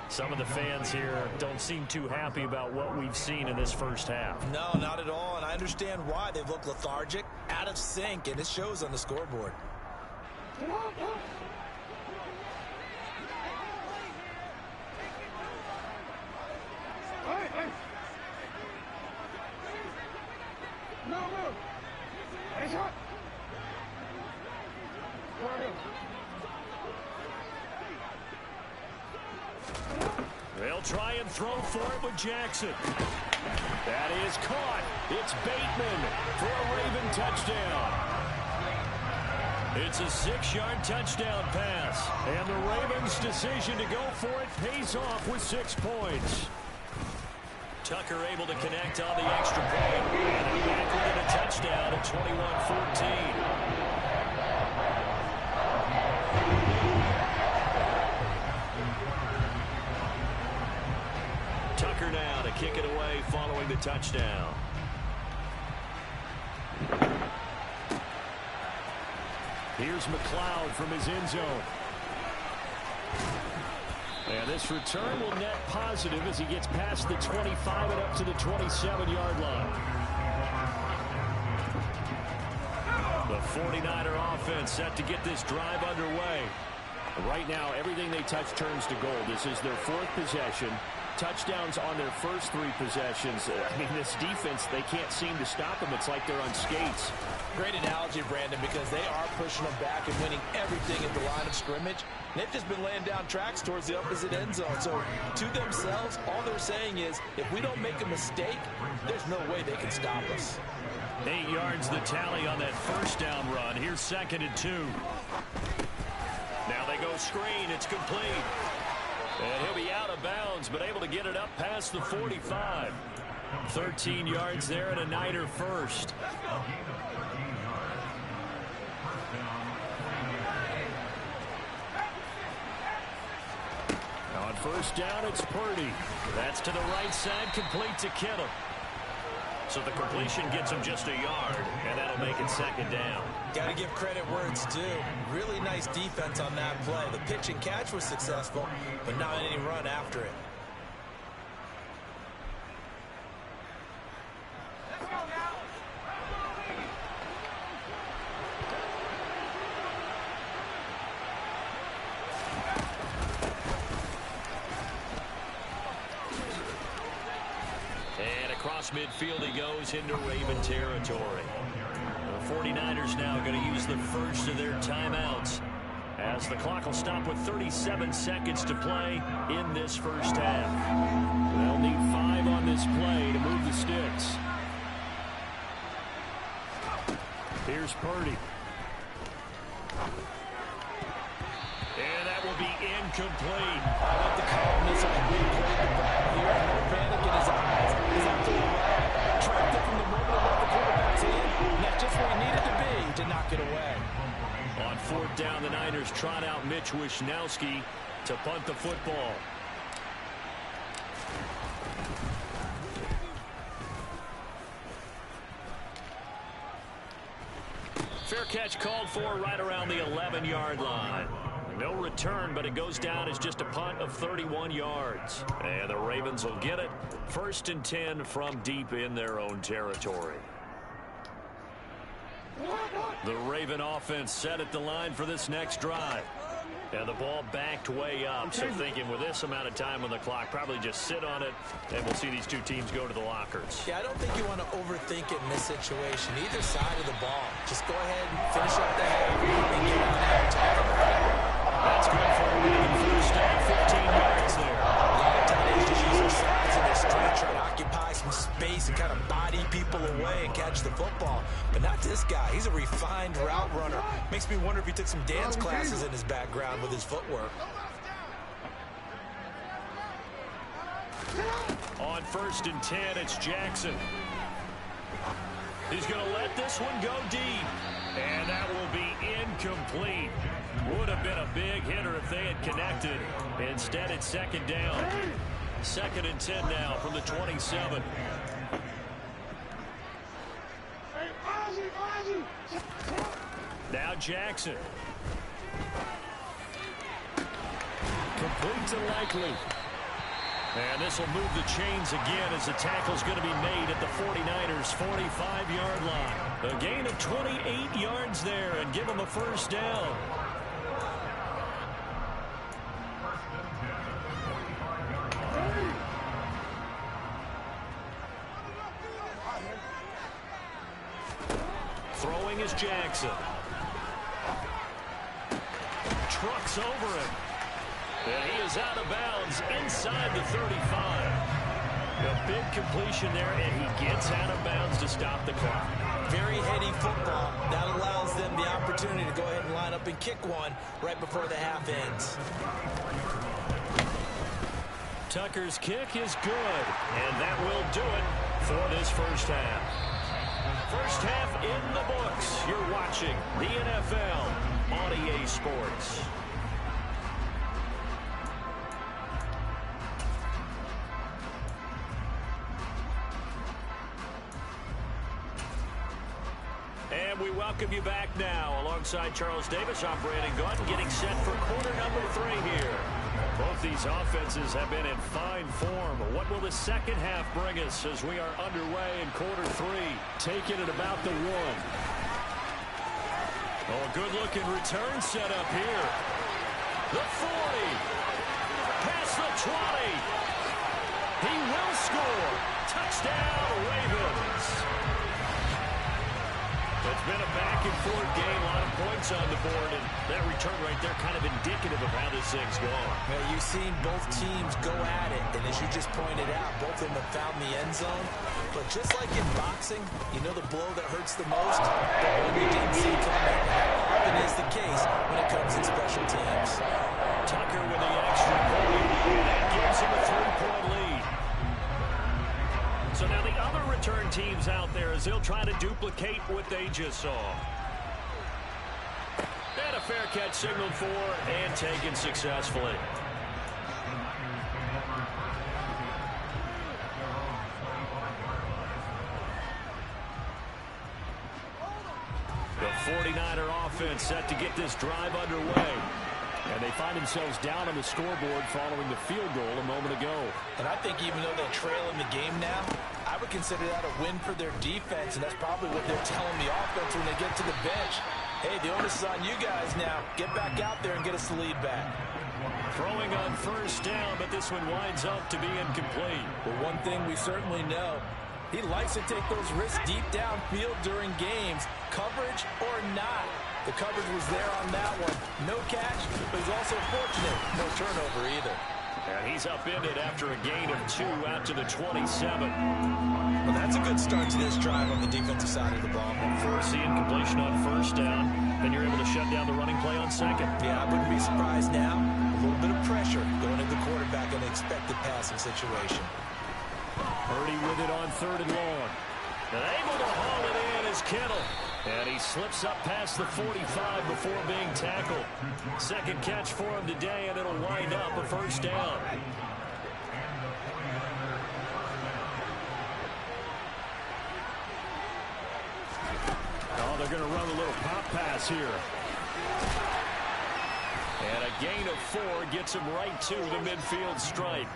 Some of the fans here don't seem too happy about what we've seen in this first half. No, not at all, and I understand why. They've looked lethargic, out of sync, and it shows on the scoreboard. They'll try and throw for it with Jackson. That is caught. It's Bateman for a Raven touchdown. It's a 6-yard touchdown pass. And the Ravens' decision to go for it pays off with 6 points. Tucker able to connect on the extra point. And they're back with a touchdown at 21-14. Tucker now to kick it away following the touchdown. Here's McLeod from his end zone. And this return will net positive as he gets past the 25 and up to the 27-yard line. The 49er offense set to get this drive underway. Right now, everything they touch turns to gold. This is their 4th possession. Touchdowns on their first 3 possessions. I mean, this defense, they can't seem to stop them. It's like they're on skates. Great analogy, Brandon, because they are pushing them back and winning everything at the line of scrimmage. They've just been laying down tracks towards the opposite end zone. So to themselves, all they're saying is, if we don't make a mistake, there's no way they can stop us. 8 yards the tally on that first down run. Here's 2nd and 2. Now they go screen. It's complete. And he'll be out of bounds, but able to get it up past the 45. 13 yards there and a Niner first. On first down, it's Purdy. That's to the right side, complete to Kittle. So the completion gets him just a yard, and that'll make it 2nd down. Got to give credit where it's due. Really nice defense on that play. The pitch and catch was successful, but not any run after it. Across midfield he goes into Raven territory. The 49ers now going to use the first of their timeouts, as the clock will stop with 37 seconds to play in this first half. They'll need 5 on this play to move the sticks. Here's Purdy. And that will be incomplete. I like the calmness of the big play the ball here. No panic in his eyes. He's out to the right. Tracked it from the moment it left the quarterback's hand. And that's just where he needed to be to knock it away. On 4th down, the Niners trot out Mitch Wishnowski to punt the football. Fair catch called for right around the 11-yard line. No return, but it goes down as just a punt of 31 yards. And the Ravens will get it. 1st and 10 from deep in their own territory. The Raven offense set at the line for this next drive. And the ball backed way up, so thinking with this amount of time on the clock, probably just sit on it, and we'll see these two teams go to the lockers. Yeah, I don't think you want to overthink it in this situation. Either side of the ball. Just go ahead and finish up the half and get on that attack. That's good for a Raven first down, 15 yards there. A lot of tight ends just use their size and their strength, try to occupy some space and kind of body people away and catch the football. But not this guy. He's a refined route runner. Makes me wonder if he took some dance classes in his background with his footwork. On 1st and 10, it's Jackson. He's going to let this one go deep. And that will be incomplete. Would have been a big hitter if they had connected. Instead, it's 2nd down. 2nd and 10 now from the 27. Now Jackson. Complete to Likely. And this will move the chains again as the tackle's going to be made at the 49ers' 45-yard line. A gain of 28 yards there and give them a first down. Throwing is Jackson. Trucks over him. And he is out of bounds inside the 35. A big completion there, and he gets out of bounds to stop the clock. Very heady football. That allows them the opportunity to go ahead and line up and kick one right before the half ends. Tucker's kick is good, and that will do it for this first half. First half in the books. You're watching the NFL on EA Sports. And we welcome you back now alongside Charles Davis, I'm Brandon Gaunt, getting set for quarter number 3 here. Both these offenses have been in fine form. What will the second half bring us as we are underway in quarter 3? Taking it about the 1. Oh, a good-looking return set up here. The 40. Past the 20. He will score. Touchdown, Ravens. It's been a back-and-forth game, a lot of points on the board, and that return right there kind of indicative of how this thing's going. Well, you've seen both teams go at it, and as you just pointed out, both of them have found the end zone. But just like in boxing, you know the blow that hurts the most? The one you didn't see coming. That often is the case when it comes in special teams. Tucker with the extra point, and that gives him a 3-point lead. So now the other return teams out there as they'll try to duplicate what they just saw. And a fair catch signaled for and taken successfully. The 49er offense set to get this drive underway. And they find themselves down on the scoreboard following the field goal a moment ago. And I think even though they trail in the game now, I would consider that a win for their defense, and that's probably what they're telling the offense when they get to the bench. Hey, the onus is on you guys now. Get back out there and get us the lead back. Throwing on first down, but this one winds up to be incomplete. But one thing we certainly know, He likes to take those risks deep downfield during games, coverage or not. The coverage was there on that one. No catch, but he's also fortunate. No turnover either. And he's upended after a gain of 2 out to the 27. Well, that's a good start to this drive on the defensive side of the ball. Force the incompletion on first down, then you're able to shut down the running play on second. Yeah, I wouldn't be surprised now. A little bit of pressure going at the quarterback in an expected passing situation. Purdy with it on 3rd and long. And able to haul it in is Kittle. And he slips up past the 45 before being tackled. Second catch for him today, and it'll wind up a first down. Oh, they're going to run a little pop pass here. And a gain of 4 gets him right to the midfield stripe.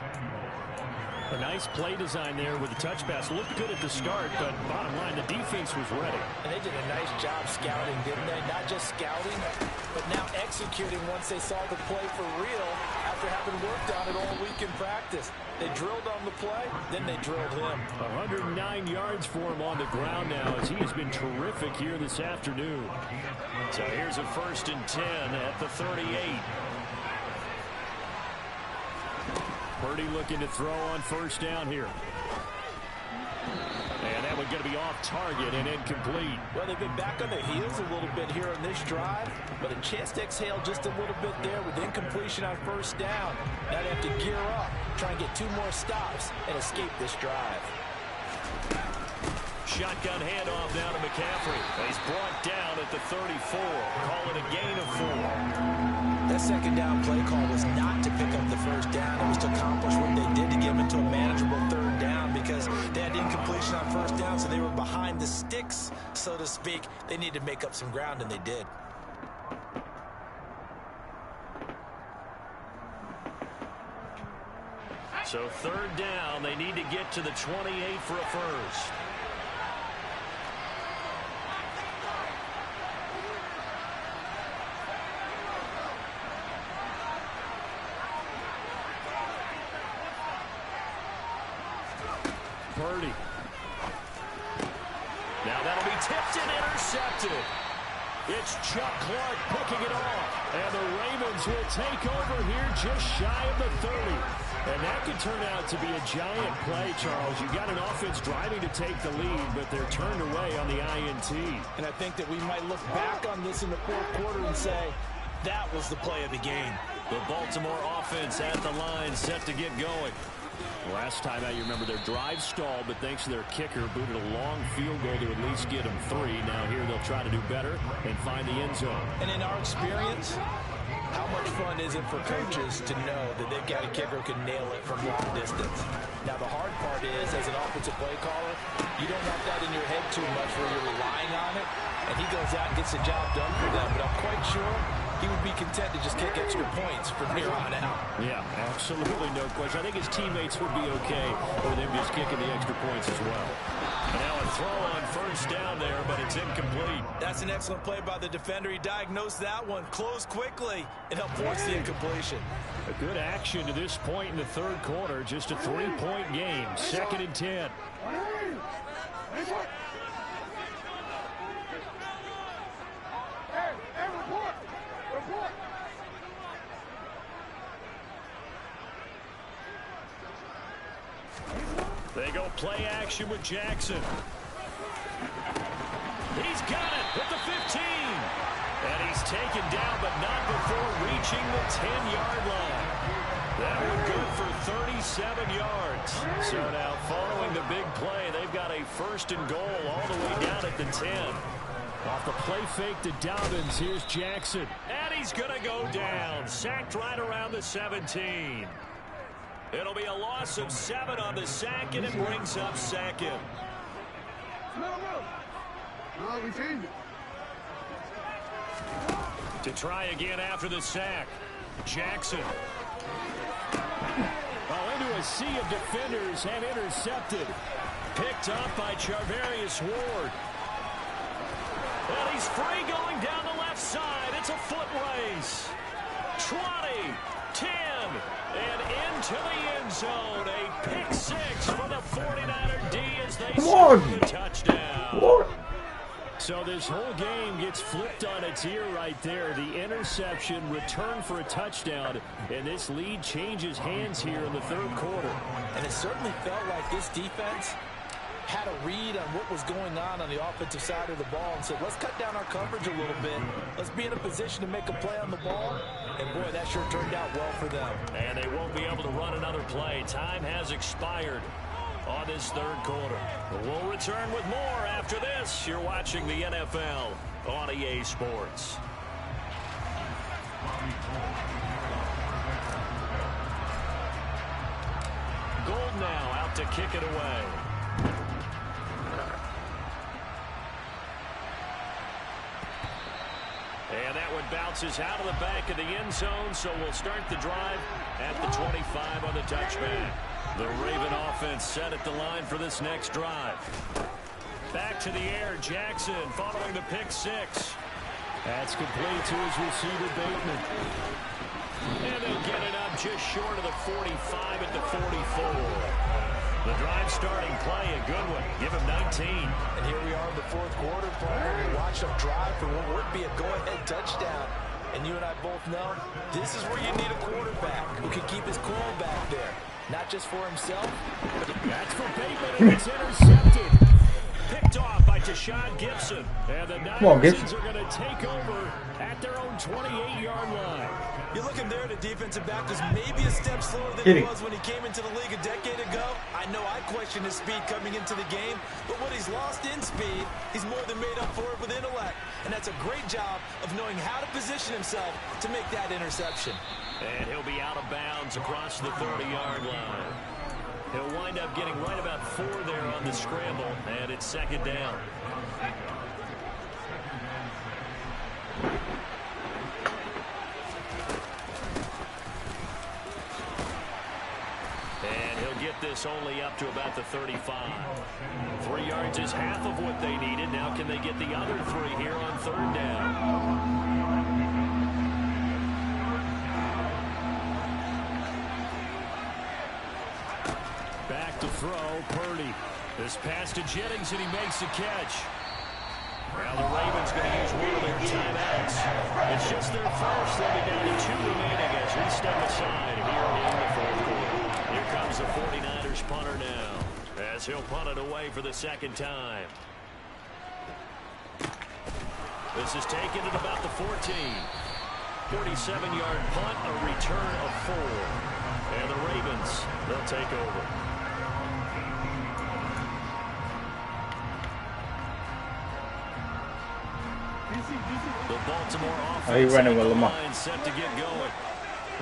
A nice play design there with the touch pass. Looked good at the start, but bottom line, the defense was ready. And they did a nice job scouting, didn't they? Not just scouting, but now executing once they saw the play for real after having worked on it all week in practice. They drilled on the play, then they drilled him. 109 yards for him on the ground now as he has been terrific here this afternoon. So here's a 1st and 10 at the 38. Purdy looking to throw on first down here. And that one's going to be off target and incomplete. Well, they've been back on their heels a little bit here on this drive, but a chance to exhale just a little bit there with incompletion on first down. Now they have to gear up, try and get 2 more stops and escape this drive. Shotgun handoff now to McCaffrey. He's brought down at the 34. Call it a gain of 4. That second down play call was not to pick up the first down. It was to accomplish what they did to get them into a manageable 3rd down because they had incompletion on first down, so they were behind the sticks, so to speak. They needed to make up some ground, and they did. So 3rd down, they need to get to the 28 for a first. Purdy. Now that'll be tipped and intercepted. It's Chuck Clark picking it off. And the Ravens will take over here just shy of the 30. And that could turn out to be a giant play, Charles. You got an offense driving to take the lead, but they're turned away on the INT. And I think that we might look back on this in the 4th quarter and say, that was the play of the game. The Baltimore offense at the line set to get going. Last time out, you remember their drive stalled, but thanks to their kicker, booted a long field goal to at least get them 3. Now here they'll try to do better and find the end zone. And in our experience, how much fun is it for coaches to know that they've got a kicker who can nail it from long distance? Now the hard part is, as an offensive play caller, you don't want that in your head too much where you're relying on it, and he goes out and gets the job done for them. But I'm quite sure he would be content to just kick extra points from here on out. Yeah, absolutely no question. I think his teammates would be okay with him just kicking the extra points as well. And now a throw on first down there, but it's incomplete. That's an excellent play by the defender. He diagnosed that one, closed quickly, and helped force the incompletion. A good action to this point in the 3rd quarter. Just a 3-point game. 2nd and 10. They go play action with Jackson. He's got it at the 15. And he's taken down, but not before reaching the 10-yard line. That one good for 37 yards. So now following the big play, they've got a 1st and goal all the way down at the 10. Off the play fake to Dobbins, here's Jackson. And he's going to go down. Sacked right around the 17. It'll be a loss of 7 on the sack, and it brings up 2nd. To try again after the sack. Jackson. Oh, into a sea of defenders and intercepted. Picked up by Charvarius Ward. And he's free going down the left side. It's a foot race. 20, 10, and into the end zone. A pick six for the 49er D as they score the touchdown. What? So this whole game gets flipped on its ear right there. The interception, return for a touchdown, and this lead changes hands here in the third quarter. And it certainly felt like this defense had a read on what was going on the offensive side of the ball and said, let's cut down our coverage a little bit. Let's be in a position to make a play on the ball. And, boy, that sure turned out well for them. And they won't be able to run another play. Time has expired on this third quarter. We'll return with more after this. You're watching the NFL on EA Sports. Gold now out to kick it away. And that one bounces out of the back of the end zone, so we'll start the drive at the 25 on the touchback. The Raven offense set at the line for this next drive. Back to the air, Jackson following the pick six. That's complete to his receiver, Bateman. And they'll get it up just short of the 45 at the 44. The drive starting play, a good one. Give him 19. And here we are in the fourth quarter, playing. Watch them drive for what would be a go-ahead touchdown. And you and I both know this is where you need a quarterback who can keep his cool back there. Not just for himself. That's for Bateman, and it's intercepted. Picked off by Deshaun Gibson. And the Niners are going to take over at their own 28-yard line. You're looking there at a defensive back who's maybe a step slower than he was when he came into the league a decade ago. I know I questioned his speed coming into the game, but what he's lost in speed, he's more than made up for it with intellect. And that's a great job of knowing how to position himself to make that interception. And he'll be out of bounds across the 30-yard line. He'll wind up getting right about 4 there on the scramble, and it's second down. And he'll get this only up to about the 35. 3 yards is half of what they needed. Now can they get the other 3 here on third down? Back to throw, Purdy. This pass to Jennings, and he makes the catch. Now the Ravens going to use one of their timeouts. It's just their first. They'll be down to 2 remaining as we step aside here in the fourth quarter. Here comes the 49ers punter now, as he'll punt it away for the second time. This is taken at about the 14. 47-yard punt, a return of 4. And the Ravens, they'll take over. The Baltimore offense set to get going.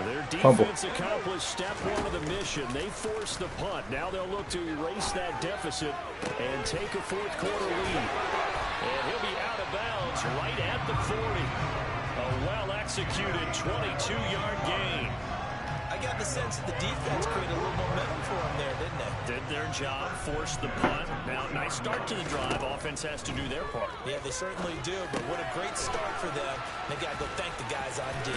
Their defense accomplished step 1 of the mission. They forced the punt. Now they'll look to erase that deficit and take a fourth quarter lead. And he'll be out of bounds right at the 40. A well-executed 22-yard gain. I got the sense that the defense created a little momentum for them there, didn't they? Did their job, forced the punt. Now, nice start to the drive. Offense has to do their part. Yeah, they certainly do, but what a great start for them. They got to go thank the guys on D.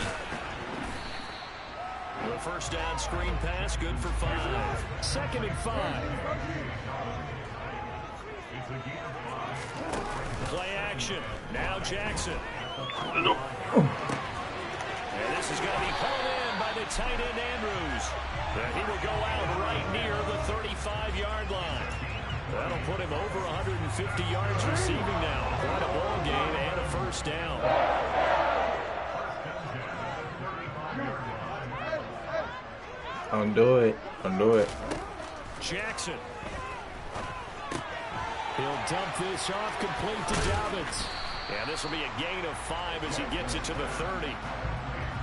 The first down screen pass, good for 5. Second and 5. Play action. Now Jackson. And this is going to be pulled in by the tight end Andrews. And he will go out right near the 35-yard line. That'll put him over 150 yards receiving now. Quite a ball game and a first down. Don't do it. Don't do it. Jackson. He'll dump this off complete to Dobbins. And this will be a gain of 5 as he gets it to the 30.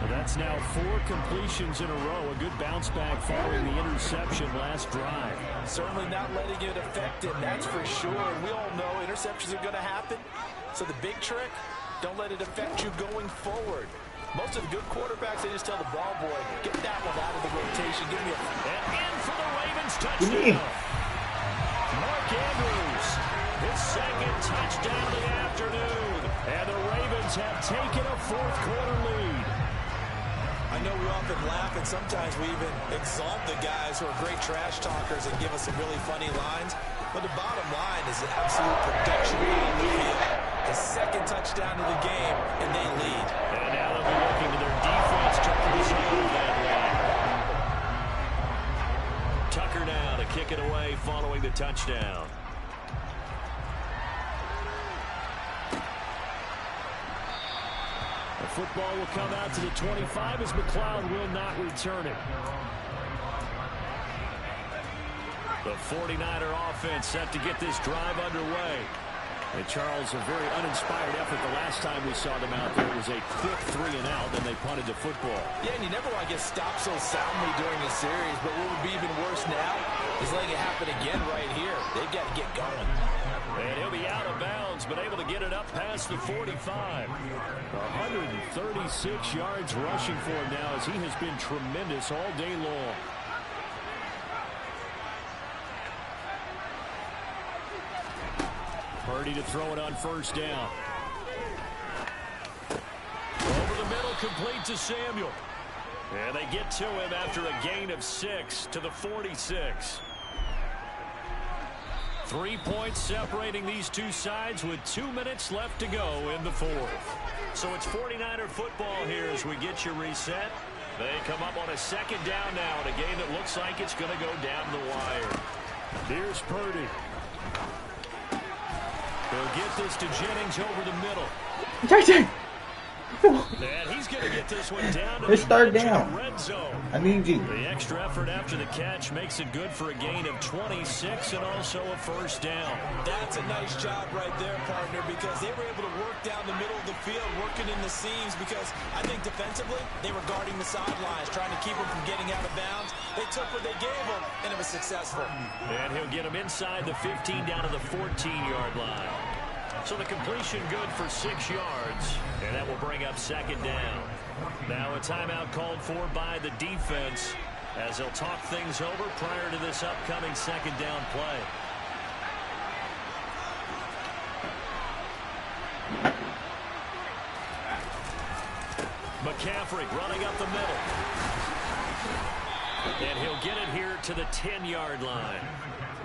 Well, that's now 4 completions in a row. A good bounce back following the interception last drive. Certainly not letting it affect him, that's for sure. And we all know interceptions are going to happen. So the big trick, don't let it affect you going forward. Most of the good quarterbacks, they just tell the ball boy, get that one out of the rotation. Give me a... And in for the Ravens touchdown. Mark Andrews, his second touchdown of the afternoon. And the Ravens have taken a fourth quarter lead. I know we often laugh, and sometimes we even exalt the guys who are great trash talkers and give us some really funny lines. But the bottom line is absolute production on the field. His second touchdown of the game, and they lead. And now they'll be looking to their defense to preserve that lead. Tucker now to kick it away following the touchdown. The football will come out to the 25 as McLeod will not return it. The 49er offense set to get this drive underway. And Charles, a very uninspired effort the last time we saw them out there. It was a quick 3 and out, then they punted the football. Yeah, and you never want to get stopped so soundly during a series, but what would be even worse now is letting it happen again right here. They've got to get going. And he'll be out of bounds, but able to get it up past the 45. 136 yards rushing for him now as he has been tremendous all day long. Purdy to throw it on first down. Over the middle, complete to Samuel. And they get to him after a gain of 6 to the 46. 3 points separating these two sides with 2 minutes left to go in the fourth. So it's 49er football here as we get you reset. They come up on a second down now in a game that looks like it's going to go down the wire. Here's Purdy. He'll get this to Jennings over the middle. And he's going to get this one down to It's third down. red zone. I need you. The extra effort after the catch makes it good for a gain of 26 and also a first down. That's a nice job right there, partner, because they were able to work down the middle of the field, working in the seams, because I think defensively they were guarding the sidelines, trying to keep them from getting out of bounds. They took what they gave them, and it was successful. And he'll get them inside the 15 down to the 14-yard line. So the completion good for 6 yards, and that will bring up second down. Now a timeout called for by the defense as they'll talk things over prior to this upcoming second down play. McCaffrey running up the middle. And he'll get it here to the 10-yard line.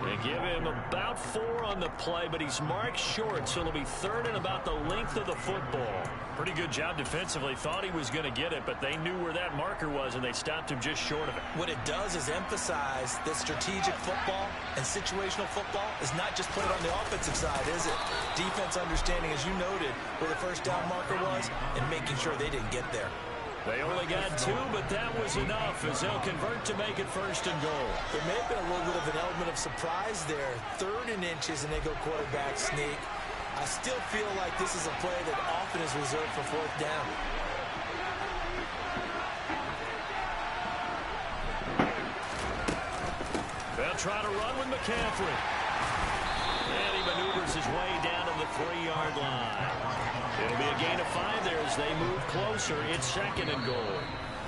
They give him about 4 on the play, but he's marked short, so it'll be third and about the length of the football. Pretty good job defensively. Thought he was going to get it, but they knew where that marker was, and they stopped him just short of it. What it does is emphasize that strategic football and situational football is not just put it on the offensive side, is it? Defense understanding, as you noted, where the first down marker was and making sure they didn't get there. They only got 2, but that was enough as they'll convert to make it first and goal. There may have been a little bit of an element of surprise there. 3rd and inches, and they go quarterback sneak. I still feel like this is a play that often is reserved for 4th down. They'll try to run with McCaffrey. And he maneuvers his way down to the 3-yard line. It'll be a gain of 5 there as they move closer. It's second and goal.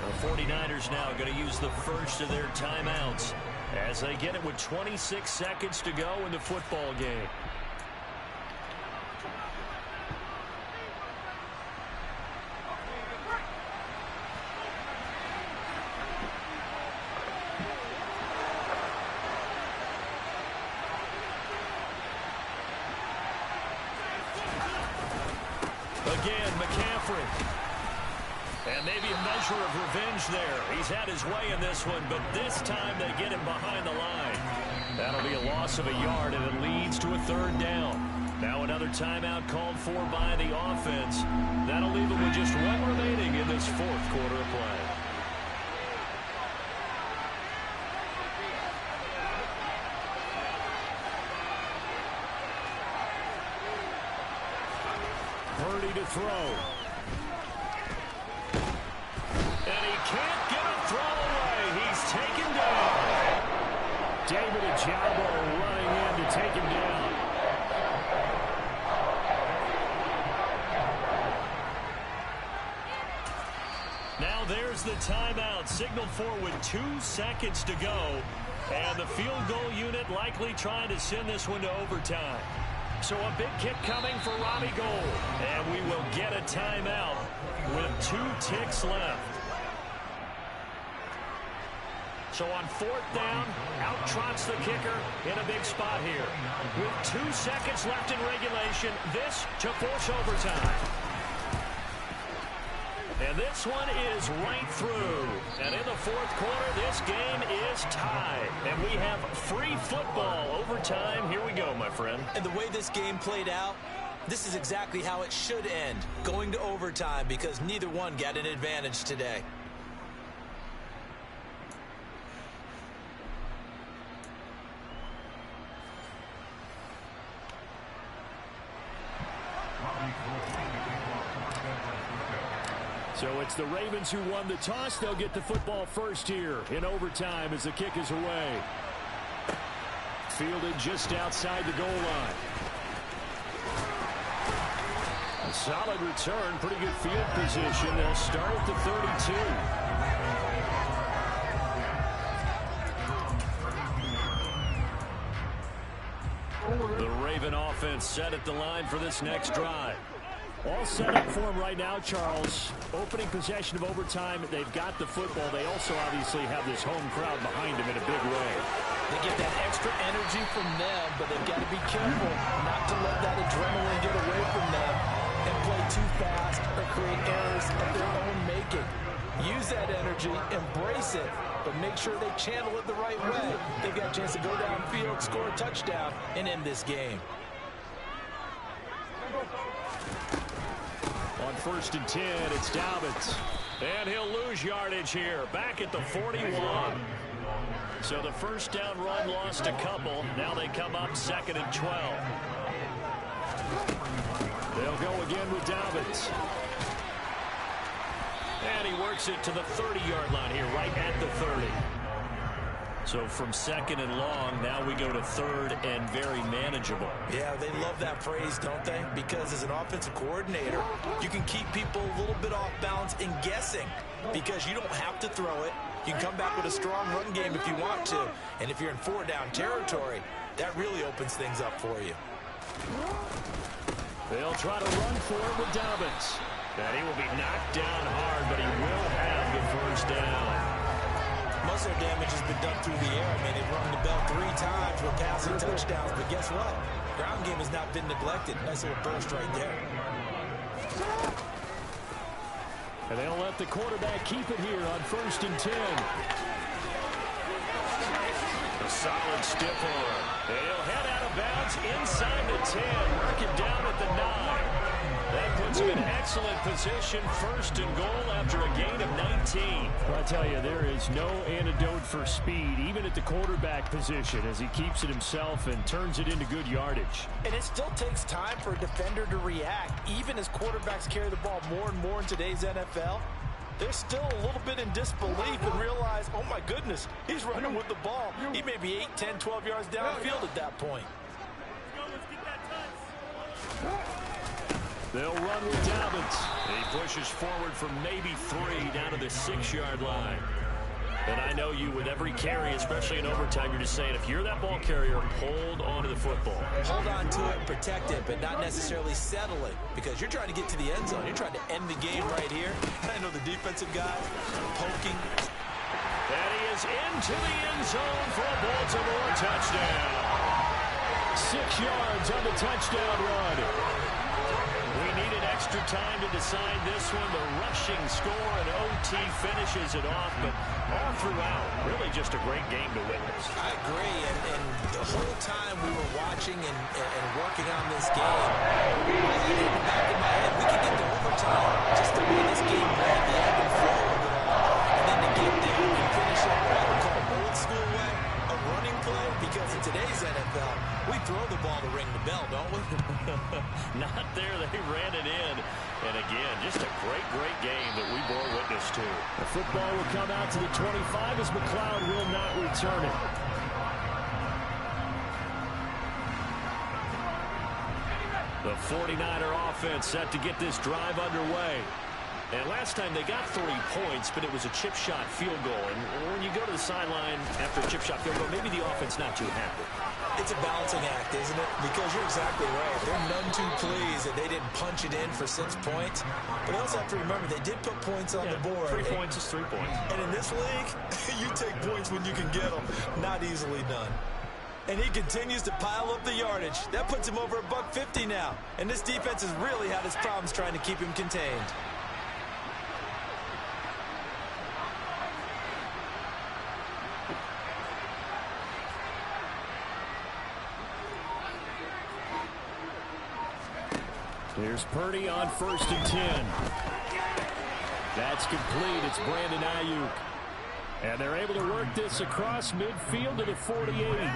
The 49ers now going to use the first of their timeouts as they get it with 26 seconds to go in the football game. Again, McCaffrey. And maybe a measure of revenge there. He's had his way in this one, but this time they get him behind the line. That'll be a loss of a yard, and it leads to a 3rd down. Now another timeout called for by the offense. That'll leave them with just 1 remaining in this 4th quarter of play. Purdy to throw. And he can't get a throw away. He's taken down. David Ojabo running in to take him down. Now there's the timeout signaled for with 2 seconds to go. And the field goal unit likely trying to send this one to overtime. So a big kick coming for Robbie Gould. And we will get a timeout with 2 ticks left. So on 4th down, out trots the kicker in a big spot here. With 2 seconds left in regulation, this to force overtime. And this one is right through. And in the 4th quarter, this game is tied. And we have free football overtime. Here we go, my friend. And the way this game played out, this is exactly how it should end, going to overtime, because neither one got an advantage today. So it's the Ravens who won the toss. They'll get the football first here in overtime as the kick is away. Fielded just outside the goal line. A solid return, pretty good field position. They'll start at the 32. The Raven offense set at the line for this next drive. All set up for them right now, Charles. Opening possession of overtime. They've got the football. They also obviously have this home crowd behind them in a big way. They get that extra energy from them, but they've got to be careful not to let that adrenaline get away from them and play too fast or create errors of their own making. Use that energy, embrace it, but make sure they channel it the right way. They've got a chance to go downfield, score a touchdown, and end this game. On 1st and 10, it's Dobbins. And he'll lose yardage here. Back at the 41. So the first down run lost a couple. Now they come up 2nd and 12. They'll go again with Dobbins. And he works it to the 30-yard line here, right at the 30. So from 2nd and long, now we go to 3rd and very manageable. Yeah, they love that phrase, don't they? Because as an offensive coordinator, you can keep people a little bit off balance and guessing because you don't have to throw it. You can come back with a strong run game if you want to. And if you're in 4-down territory, that really opens things up for you. They'll try to run for it with Dobbins. And he will be knocked down hard, but he will have the first down. Muscle damage has been done through the air. I mean, they've rung the bell 3 times with passing touchdowns, but guess what? Ground game has not been neglected. Nice little burst right there. And they'll let the quarterback keep it here on 1st and 10. A solid stiff arm. They'll head out of bounds inside the 10. Mark him down at the 9. That puts him in excellent position, 1st and goal after a gain of 19. Well, I tell you, there is no antidote for speed, even at the quarterback position, as he keeps it himself and turns it into good yardage. And it still takes time for a defender to react, even as quarterbacks carry the ball more and more in today's NFL. They're still a little bit in disbelief and realize, oh my goodness, he's running with the ball. He may be 8, 10, 12 yards downfield at that point. They'll run with Dobbins. He pushes forward from maybe 3 down to the 6-yard line. And I know you with every carry, especially in overtime, you're just saying if you're that ball carrier, hold on to the football. Hold on to it, protect it, but not necessarily settle it because you're trying to get to the end zone. You're trying to end the game right here. And I know the defensive guys poking. And he is into the end zone for a Baltimore touchdown. 6 yards on the touchdown run. We needed extra time to decide this one. The rushing score and OT finishes it off, but all throughout, really just a great game to witness. I agree, and the whole time we were watching and working on this game, I had in the back of my head, we could get to overtime just the way this game ran, the ebb and flow of it all. And then to get there and finish up what I would call old school way, a running play, because in today's NFL, we throw the ball to ring the bell, don't we? Not there. They ran it in. And again, just a great, great game that we bore witness to. The football will come out to the 25 as McLeod will not return it. The 49er offense set to get this drive underway. And last time they got 3 points, but it was a chip shot field goal. And when you go to the sideline after a chip shot field goal, maybe the offense not too happy. It's a balancing act, isn't it? Because you're exactly right. They're none too pleased that they didn't punch it in for 6 points. But I also have to remember they did put points on the board. 3 points is 3 points. And in this league, you take points when you can get them. Not easily done. And he continues to pile up the yardage. That puts him over $150 now. And this defense has really had its problems trying to keep him contained. Here's Purdy on 1st and 10. That's complete. It's Brandon Ayuk. And they're able to work this across midfield to the 48.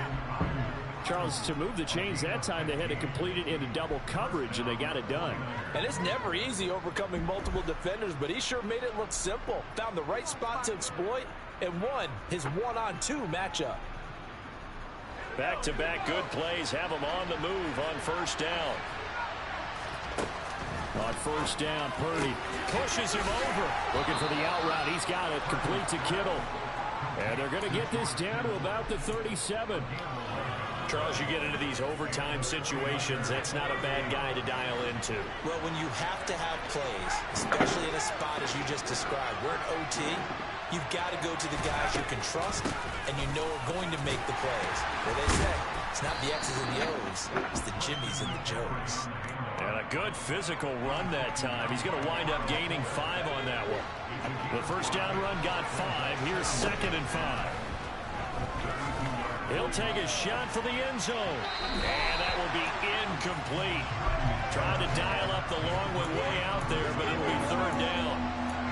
Charles, to move the chains that time, they had to complete it into double coverage, and they got it done. And it's never easy overcoming multiple defenders, but he sure made it look simple. Found the right spot to exploit and won his 1-on-2 matchup. Back-to-back good plays have him on the move on 1st down. On 1st down, Purdy pushes him over. Looking for the out route. He's got it. Complete to Kittle. And they're going to get this down to about the 37. Charles, you get into these overtime situations, that's not a bad guy to dial into. Well, when you have to have plays, especially in a spot as you just described, we're in OT, you've got to go to the guys you can trust and you know are going to make the plays. What they say, it's not the X's and the O's, it's the Jimmys and the Joes. And a good physical run that time. He's going to wind up gaining 5 on that one. The 1st down run got 5. Here's 2nd and 5. He'll take a shot for the end zone. And that will be incomplete. Trying to dial up the long one way out there, but it'll be 3rd down.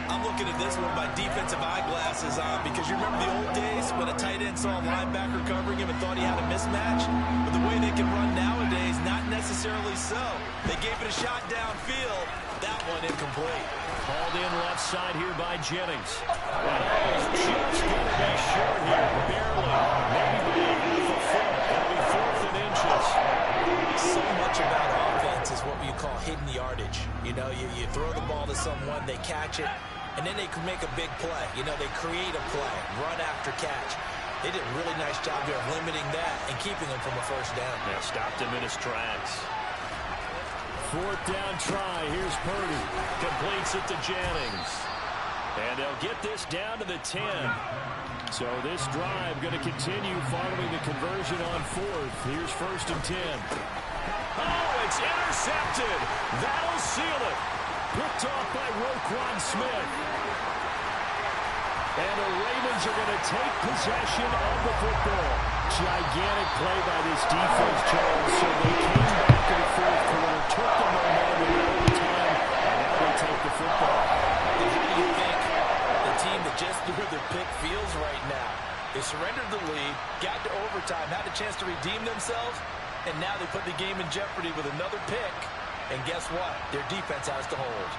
I'm looking at this one with my defensive eyeglasses on because you remember the old days when a tight end saw a linebacker covering him and thought he had a mismatch? But the way they can run nowadays, not necessarily so. They gave it a shot downfield. That one incomplete. Hauled in left side here by Jennings. And just going to be short here, barely. Maybe by a half a foot. That'll be 4th and inches. So much about offense is what you call hidden yardage. You know, you throw the ball to someone, they catch it, and then they can make a big play. You know, they create a play, run after catch. They did a really nice job here of limiting that and keeping him from a 1st down. Yeah, stopped him in his tracks. 4th down try. Here's Purdy. Completes it to Jennings. And they'll get this down to the 10. So this drive going to continue following the conversion on 4th. Here's 1st and 10. Oh, it's intercepted. That'll seal it. Picked off by Roquan Smith. And the Ravens are going to take possession of the football. Gigantic play by this defense, Charles. So they came back in the 4th quarter, took the momentum in overtime, and now they take the football. And how do you think the team that just threw their pick feels right now? They surrendered the lead, got to overtime, had a chance to redeem themselves, and now they put the game in jeopardy with another pick. And guess what? Their defense has to hold.